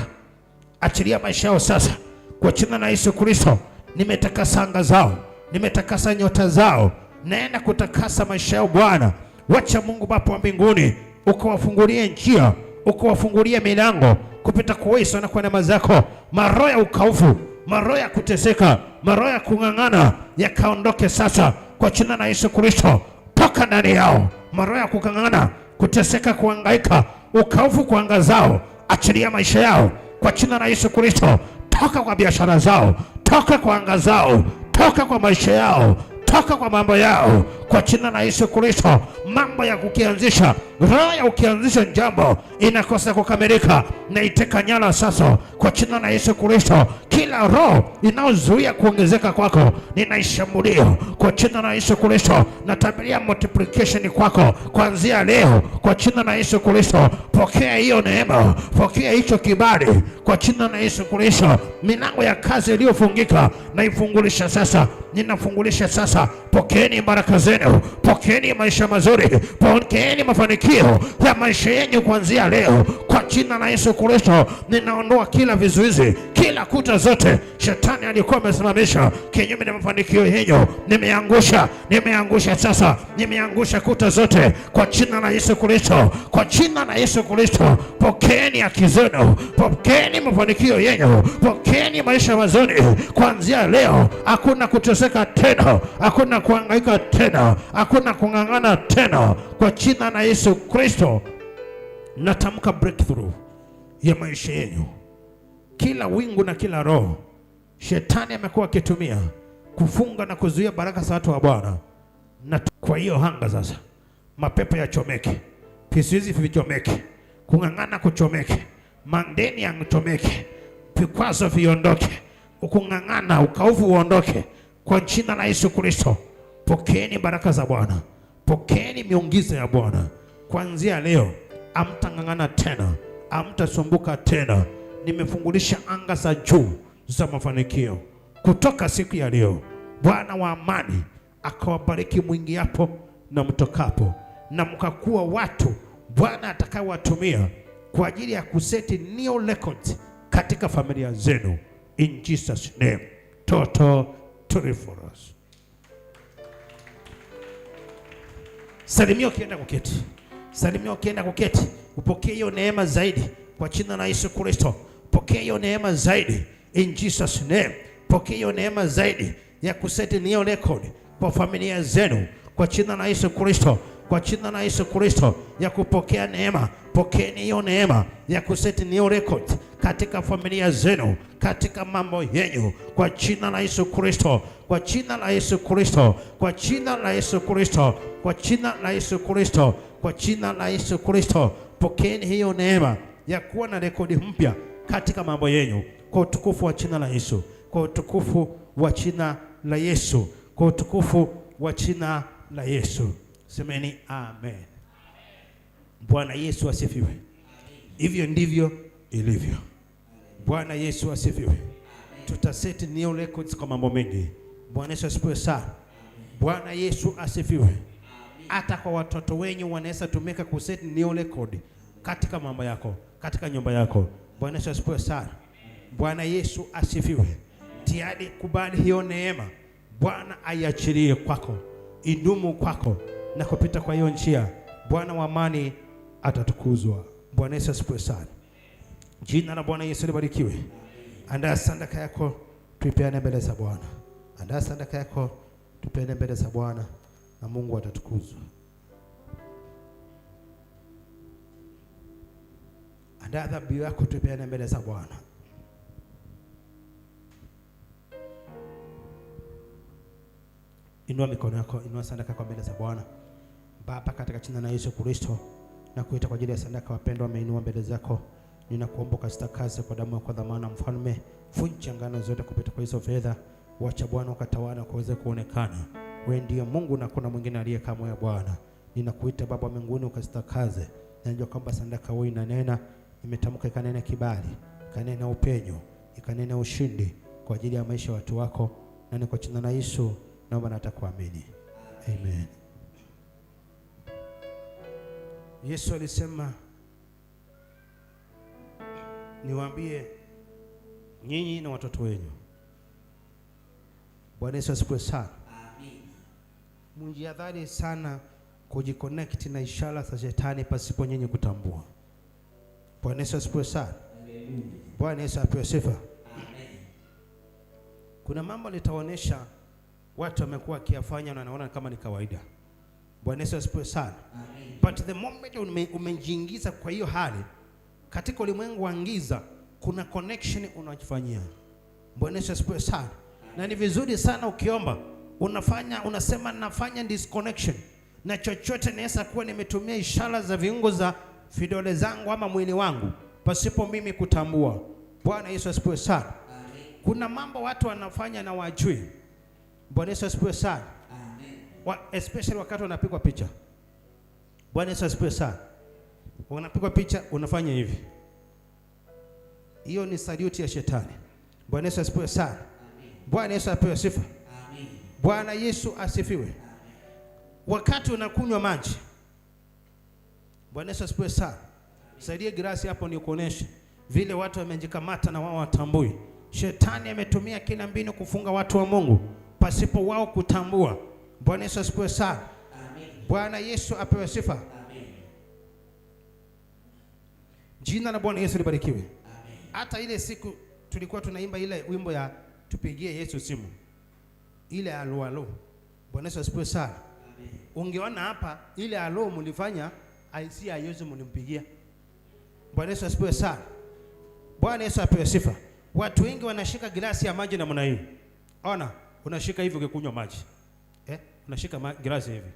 achilia maisha yao sasa kwa jina la Yesu Kristo. Nimetakasa anga zao, nimetakasa nyota zao, naenda kutakasa maisha yao Bwana. Wacha Mungu Baba wa mbinguni ukawafungulie njia, ukawafungulie milango kupita kwa uwezo na kwa neema zako. Maroho ya ukaufu, maroho ya kuteseka, maroho ya kung'ang'ana yakaondoke sasa kwa jina la Yesu Kristo. Toka ndani yao maroho ya kung'ang'ana, kuteseka, kuhangaika, ukaufu kwa anga zao, achilia maisha yao kwa jina la Yesu Kristo. Toka kwa biashara zao, toka kwa anga zao, toka kwa maisha yao, toka kwa mambo yao kwa jina la Yesu Kristo. Mambo ya kukianzisha, roho ya ukianzisha jambo inakosa kukamilika, na iteka nyara sasa kwa jina la Yesu Kristo. Kila roho inayozuia kuongezeka kwako ninaishambulia kwa jina la Yesu Kristo. Natabiria multiplication kwako kuanzia leo kwa jina la Yesu Kristo. Pokea hiyo neema, pokea hicho kibali kwa jina la Yesu Kristo. Milango ya kazi iliyofungika naifungulisha sasa, ninafungulisha sasa. Pokeeni baraka zenu, pokeeni maisha mazuri, pokeeni mafanikio ya maisha yenu kuanzia leo kwa jina la Yesu Kristo. Ninaondoa kila vizuizi, kila kuta zote shetani alikuwa amesimamisha kinyume na mafanikio yenu. Nimeangusha sasa, nimeangusha kuta zote kwa jina la Yesu Kristo, kwa jina la Yesu Kristo. Pokeeni haki zenu, pokeeni mafanikio yenu, pokeeni maisha mazuri kuanzia leo. Hakuna kuteseka tena, hakuna kuhangaika tena, hakuna kung'ang'ana tena kwa jina la Yesu Kristo. Natamka breakthrough ya maisha yenu. Kila wingu na kila roho shetani amekuwa akitumia kufunga na kuzuia baraka za watu wa Bwana, na kwa hiyo hanga sasa, mapepo yachomeke, vizuizi vichomeke, kung'ang'ana kuchomeke, mandeni yachomeke, vikwazo viondoke, ukung'ang'ana ukaufu uondoke kwa jina la Yesu Kristo. Pokeeni baraka za Bwana, pokeeni miungizo ya Bwana kuanzia leo. Amtang'ang'ana tena, amtasumbuka tena. Nimefungulisha anga za juu za mafanikio kutoka siku ya leo. Bwana wa amani akawabariki mwingiapo na mtokapo, na mkakuwa watu Bwana atakayewatumia kwa ajili ya kuseti new records katika familia zenu. In Jesus name. Total deliverance. Salimia ukienda kuketi. Salimia ukienda kuketi. Upokee hiyo neema zaidi kwa jina la Yesu Kristo. Pokea hiyo neema zaidi in Jesus name. Pokea hiyo neema zaidi ya kuseti new record kwa familia zenu kwa jina la Yesu Kristo. Kwa jina la Yesu Kristo ya kupokea neema. Pokeeni hiyo neema ya kuseti new record katika familia zenu, katika mambo yenu kwa jina la Yesu Kristo. Kwa jina la Yesu Kristo. Kwa jina la Yesu Kristo. Kwa jina la Yesu Kristo. Kwa jina la Yesu Kristo. Pokeeni hiyo neema ya kuwa na rekodi mpya katika mambo yenu kwa utukufu wa jina la Yesu. Kwa utukufu wa jina la Yesu. Kwa utukufu wa jina la Yesu. Semeni amen. Bwana Yesu asifiwe. Hivyo ndivyo ilivyo. Bwana Yesu asifiwe. Tutaseti new records kwa mambo mengi. Bwana Yesu asifiwe sana. Bwana Yesu asifiwe. Hata kwa watoto wenyu wanaweza tumika kuseti new record katika mambo yako, katika nyumba yako. Bwana Yesu asifiwe sana. Bwana Yesu asifiwe. Tiadi kubali hiyo neema. Bwana aiachilie kwako, idumu kwako, na kupita kwa hiyo njia Bwana wa amani atatukuzwa. Bwana Yesu asifiwe sana. Jina la Bwana Yesu libarikiwe. Andaa sadaka yako tuipeane mbele za Bwana. Andaa sadaka yako tuipeane mbele za Bwana na Mungu atatukuzwa. Andaa dhabihu yako tuipeane mbele za Bwana. Inua mikono yako, inua sadaka kwa mbele za Bwana. Baba, katika jina la Yesu Kristo na kuita kwa ajili ya sadaka wapendwa wameinua mbele zako. Ninakuomba kasitakaze kwa damu yako dhamana Mfalme. Vunja ngano zote kupita kwa hizo fedha. Wacha Bwana ukatawala kuweze kuonekana. Wewe ndiye Mungu na kuna mwingine aliye kama wewe Bwana. Ninakuita Baba mbinguni ukasitakaze. Najua kwamba sadaka wewe inanena, imetamka ikanena kibali, ikanena upenyo, ikanena ushindi kwa ajili ya maisha ya watu wako. Na ni kwa jina la Yesu naomba na atakuamini. Amen. Yesu alisema niwaambie nyinyi na watoto wenu. Bwana Yesu asifiwe sana. Amen. Mjihadhari sana kujiconnect na ishara za shetani pasipo nyinyi kutambua. Bwana Yesu asifiwe sana. Amen. Bwana Yesu apewe sifa. Amen. Kuna mambo litaonesha watu wamekuwa kiafanya na wanaona kama ni kawaida. Bwana Yesu asifiwe sana. Amen. But the moment umejiingiza kwa hiyo hali katika ulimwengu wa giza, kuna connection unajifanyia. Bwana Yesu asifiwe sana. Na ni vizuri sana ukiomba unasema nafanya disconnection na chochote naweza kuwa nimetumia ishara za viungo za vidole zangu ama mwili wangu pasipo mimi kutambua. Bwana Yesu asifiwe sana. Amen. Kuna mambo watu wanafanya na wajui. Bwana Yesu asifiwe sana. Amen. Especially wakati wanapigwa picha. Bwana Yesu asifiwe sana. Unapigwa picha unafanya hivi. Hiyo ni salute ya shetani. Bwana Yesu asifiwe sana. Amen. Bwana Yesu apewe sifa. Amen. Bwana Yesu asifiwe. Amen. Wakati unakunywa maji. Bwana Yesu asifiwe sana. Saidie grasi hapo ni kuonesha vile watu wamejikamata na wao watambui. Shetani ametumia kila mbinu kufunga watu wa Mungu pasipo wao kutambua. Bwana Yesu asifiwe sana. Amen. Bwana Yesu apewe sifa. Amen. Jina la Bwana Yesu libarikiwe. Amen. Hata ile siku tulikuwa tunaimba ile wimbo ya tupigie Yesu simu. Ile alo alo. Bwana Yesu asifiwe sana. Amen. Ungeona hapa ile alo mlifanya aisi ya Yesu mlimpigia. Bwana Yesu asifiwe sana. Bwana Yesu apewe sifa. Watu wengi wanashika glasi ya maji namna hii. Ona, unashika hivi ukikunywa maji. Unashika glasi hivi.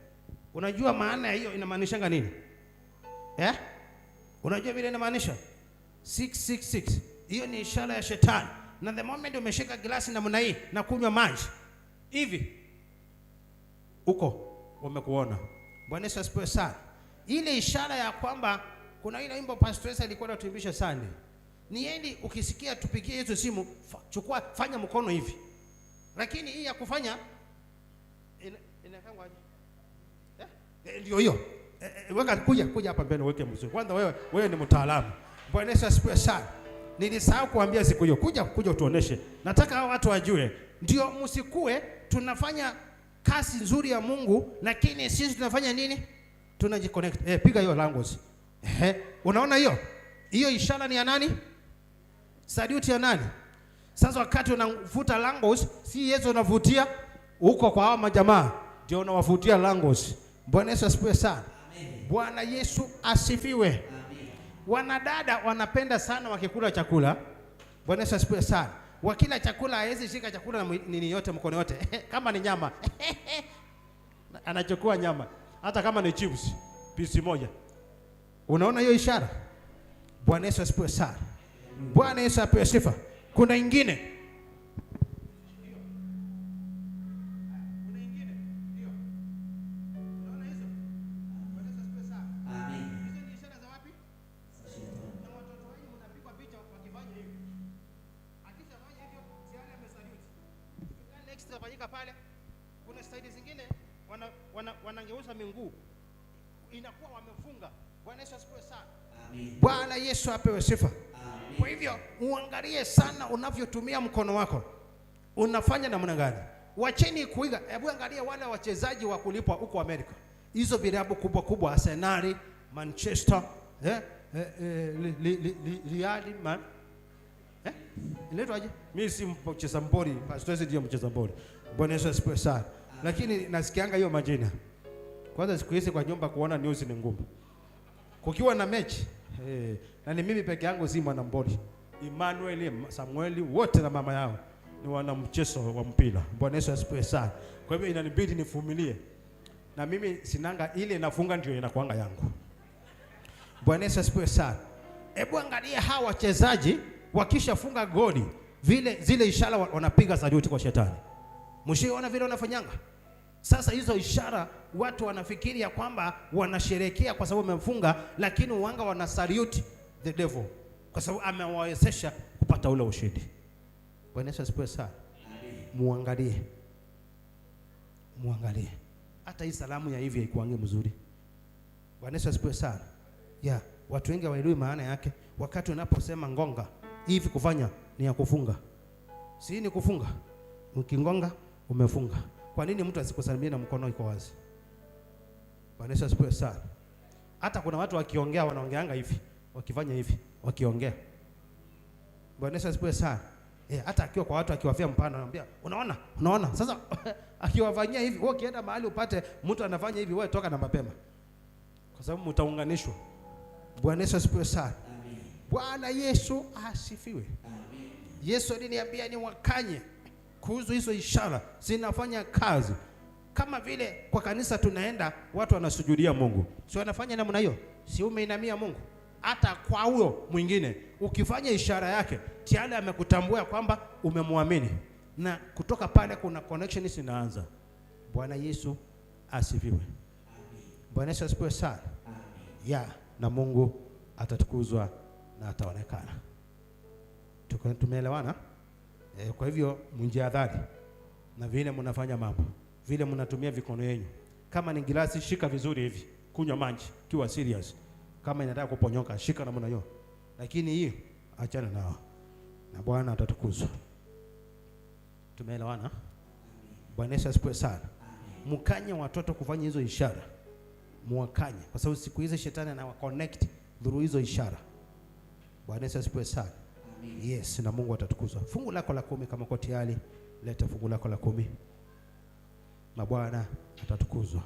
Unajua maana ya hiyo inamaanisha nini? Unajua vile inamaanisha? 666. Hiyo ni ishara ya shetani. Na the moment umeshika glasi namna hii na kunywa maji hivi uko wamekuona. Bwana Yesu asifiwe sana. Ile ishara ya kwamba kuna ile wimbo Pastor Esther alikuwa anatuimbisha Sunday. Ni yendi ukisikia tupigie Yesu simu, chukua fanya mkono hivi. Lakini hii ya kufanya inakangwa aje? Ndio hiyo. Weka kuja hapa mbele weke mzuri. Kwanza wewe ni mtaalamu. Bwana Yesu asifiwe sana. Nilisahau kuambia siku hiyo. Kuja utuoneshe. Nataka hao watu wajue. Ndio msikue tunafanya kazi nzuri ya Mungu lakini sisi tunafanya nini? Tunajiconnect. Piga hiyo language. Unaona hiyo? Hiyo ishara ni ya nani? Salute ya nani? Sasa wakati unavuta language, si Yesu unavutia huko kwa hao majamaa, ndio unawavutia language. Bwana Yesu asifiwe sana. Amen. Bwana Yesu asifiwe. Amen. Wanadada wanapenda sana wakikula chakula. Bwana Yesu asifiwe sana. Wakila chakula hawezi shika chakula na nini yote mkono yote. Kama ni nyama. Anachukua nyama. Hata kama ni chips, pisi moja. Unaona hiyo ishara? Bwana Yesu asifiwe sana. Bwana Yesu apewe sifa. Kuna ingine. Unaona hizo? Bwana Yesu asifiwe sana. Amen. Hizo ni ishara za wapi? Na watoto wenu mnapigwa picha wakifanya hivi. Akishafanya hivyo, siana amesalute. Next itafanyika pale. Kuna staili zingine wanangeuza miguu. Inakuwa wamefunga. Bwana Yesu asifiwe sana. Amen. Bwana Yesu apewe sifa. Amen. Kwa hivyo uangalie sana unavyotumia mkono wako. Unafanya namna gani? Wacheni kuiga. Hebu angalia wale wachezaji wa kulipwa huko Amerika. Hizo vilabu kubwa kubwa, Arsenal, Manchester, Real man. Inaitwaje? Mimi si mcheza mpori, Pastor ndio mcheza mpori. Bwana Yesu asifiwe sana. Lakini nasikianga hiyo majina. Kwanza siku hizi kwa nyumba kuona news ni ngumu. Kukiwa na mechi, na ni mimi peke yangu si mwana mpori. Emmanuel, Samueli wote na mama yao ni wana mchezo wa mpira. Bwana Yesu asifiwe sana. Kwa hivyo inanibidi nivumilie. Na mimi sinanga ile inafunga ndio inakuanga yangu. Bwana Yesu asifiwe sana. Hebu angalia hawa wachezaji wakishafunga goli, zile ishara wanapiga salute kwa shetani. Mshiona vile wanafanyanga? Sasa hizo ishara watu wanafikiri ya kwamba wanasherekea kwa sababu wamefunga, lakini uanga wana salute the devil kwa sababu amewawezesha kupata ule ushindi. Bwana Yesu asifiwe sana. Muangalie. Hata hii salamu ya hivi haikuangi mzuri. Bwana Yesu asifiwe sana. Watu wengi hawaelewi maana yake. Wakati unaposema ngonga, hivi kufanya ni ya kufunga. Si ni kufunga. Ukingonga umefunga. Kwa nini mtu asikusalimie na mkono iko wazi? Bwana Yesu asifiwe sana. Hata kuna watu wakiongea wanaongeanga hivi, wakifanya hivi, wakiongea. Bwana Yesu asifiwe sana. Hata akiwa kwa watu akiwafia mpano anamwambia, "Unaona? Sasa akiwafanyia hivi, wewe ukienda mahali upate mtu anafanya hivi, wewe toka na mapema." Kwa sababu mtaunganishwa. Bwana Yesu asifiwe sana. Amen. Bwana Yesu asifiwe. Amen. Yesu aliniambia ni wakanye kuhusu hizo ishara zinafanya kazi. Kama vile kwa kanisa tunaenda watu wanasujudia Mungu, si wanafanya namna hiyo? Si umeinamia Mungu? Hata kwa huyo mwingine ukifanya ishara yake tayari amekutambua kwamba umemwamini, na kutoka pale kuna connection zinaanza. Bwana Yesu asifiwe. Bwana Yesu asifiwe sana. Na Mungu atatukuzwa na ataonekana. Tumeelewana? Kwa hivyo mjihadhari na vile mnafanya mambo, vile mnatumia vikono yenu. Kama ni glasi, shika vizuri hivi, kunywa maji kiwa serious. Kama inataka kuponyoka, shika namna hiyo. Lakini hii achana nao, na Bwana atatukuzwa. Tumeelewana? Bwana Yesu asifiwe sana. Mkanye watoto kufanya hizo ishara, muwakanye, kwa sababu siku hizi shetani anawa connect through hizo ishara. Bwana Yesu asifiwe sana. Yes, na Mungu atatukuzwa. Fungu lako la 10 kama uko tayari, leta fungu lako la 10. Na Bwana atatukuzwa.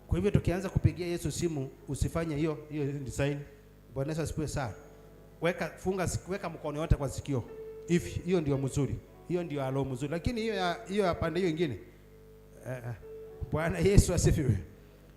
Kwa hivyo tukianza kupigia Yesu simu, usifanye hiyo design. Bwana Yesu asifiwe sana. Weka mkono wote kwa sikio. Hiyo ndio mzuri. Hiyo ndio alo mzuri. Lakini hiyo ya pande hiyo nyingine. Bwana Yesu asifiwe.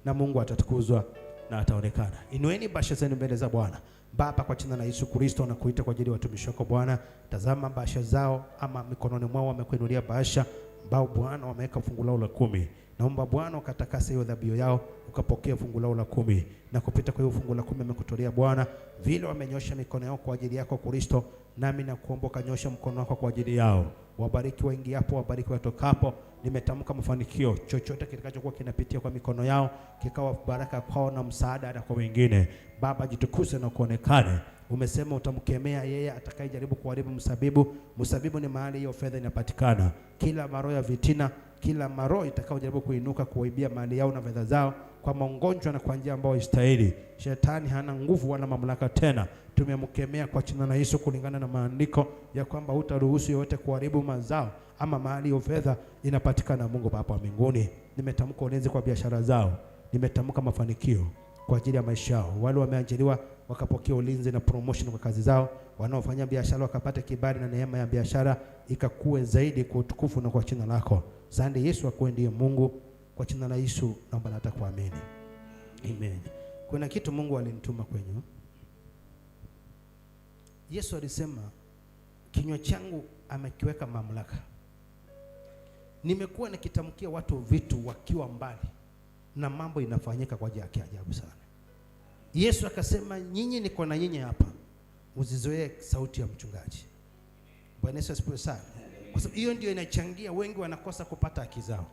Na Mungu atatukuzwa na ataonekana. Inueni bahasha zenu mbele za Bwana. Baba, kwa jina la Yesu Kristo na kuita kwa ajili ya watumishi wako Bwana. Tazama bahasha zao, ama mikononi mwao wamekuinulia bahasha ambao Bwana wameweka fungu lao la 10. Naomba Bwana ukatakase hiyo dhabihu yao, ukapokea fungu lao la 10, na kupita kwa hiyo fungu la 10 amekutolea Bwana, vile wamenyosha mikono yao kwa ajili yako Kristo, nami na kuomba ukanyosha mkono wako kwa ajili yao. Wabariki waingiapo, wabariki watokapo. Nimetamka mafanikio, chochote kitakachokuwa kinapitia kwa mikono yao kikawa baraka kwao na msaada kwa wengine. Baba, jitukuze na kuonekane. Umesema utamkemea yeye atakayejaribu kuharibu msabibu. Msabibu ni mahali hiyo fedha inapatikana. Kila maro ya vitina, kila maro itakayojaribu kuinuka kuwaibia mali yao na fedha zao kwa magonjwa na kwa njia ambayo istahili, shetani hana nguvu wala mamlaka tena. Tumemkemea kwa jina la Yesu, kulingana na maandiko ya kwamba hutaruhusu yote kuharibu mazao ama mahali hiyo fedha inapatikana. Mungu Baba wa mbinguni, nimetamka ulinzi kwa biashara zao, nimetamka mafanikio kwa ajili ya maisha yao. Wale wameajiriwa wakapokea ulinzi na promotion kwa kazi zao, wanaofanya biashara wakapata kibali na neema ya biashara ikakue zaidi kwa utukufu na kwa jina lako. Asante Yesu, akuwe ndiye Mungu. Kwa jina la Yesu naomba na kuamini. Amen. Kuna kitu Mungu alinituma kwenyu. Yesu alisema kinywa changu amekiweka mamlaka. Nimekuwa nikitamkia watu vitu wakiwa mbali na mambo inafanyika kwa ajili ya ajabu sana. Yesu akasema, nyinyi niko na nyinyi hapa, usizoee sauti ya mchungaji. Bwana Yesu asifiwe sana. Kwa sababu hiyo ndio inachangia wengi wanakosa kupata haki zao.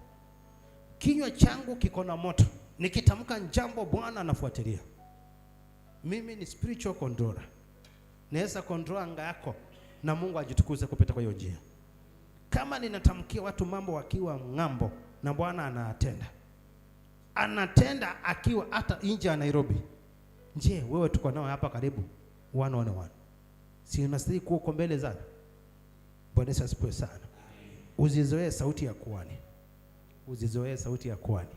Kinywa changu kiko na moto, nikitamka jambo Bwana anafuatilia. Mimi ni spiritual controller. Naweza control anga yako na Mungu ajitukuze kupita kwa hiyo njia. Kama ninatamkia watu mambo wakiwa ng'ambo, na Bwana anatenda akiwa hata nje ya Nairobi. Je, wewe tuko nao hapa karibu 1-on-1, si unastahili kuwa uko mbele sana? Bwana Yesu asifiwe sana. Usizoee sauti ya kuhani, usizoee sauti ya kuhani,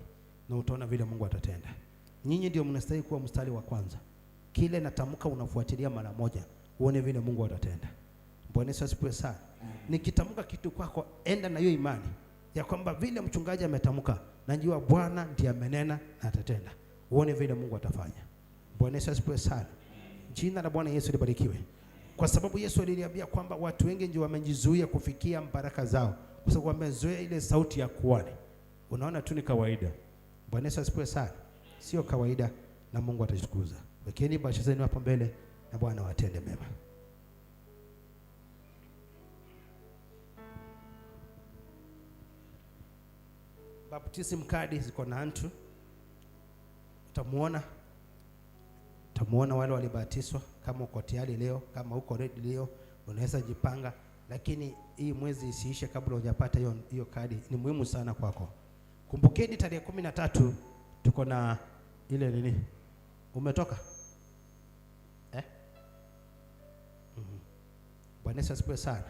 na utaona vile Mungu atatenda. Nyinyi ndio mnastahili kuwa mstari wa kwanza. Kile natamka unafuatilia mara moja, uone vile Mungu atatenda. Bwana Yesu asifiwe sana. Nikitamka kitu kwako, enda na hiyo imani ya kwamba vile mchungaji ametamka, najua Bwana ndiye amenena na atatenda. Uone vile Mungu atafanya. Bwana Yesu asifiwe sana. Jina la Bwana Yesu libarikiwe. Kwa sababu Yesu aliniambia kwamba watu wengi ndio wamejizuia kufikia baraka zao, kwa sababu wamezoea ile sauti ya kuhani. Unaona tu ni kawaida. Bwana Yesu asifiwe sana. Sio kawaida, na Mungu atatukuza. Wekeni bahasha zenu hapo mbele, na Bwana watende mema. Baptism card ziko na antu. Utamuona wale walibatizwa. Kama uko tayari leo, kama uko ready leo, unaweza jipanga, lakini hii mwezi isiishe kabla hujapata hiyo kadi. Ni muhimu sana kwako. Kumbukeni tarehe 13 tuko na ile nini? Umetoka? Bwana Yesu asifiwe sana.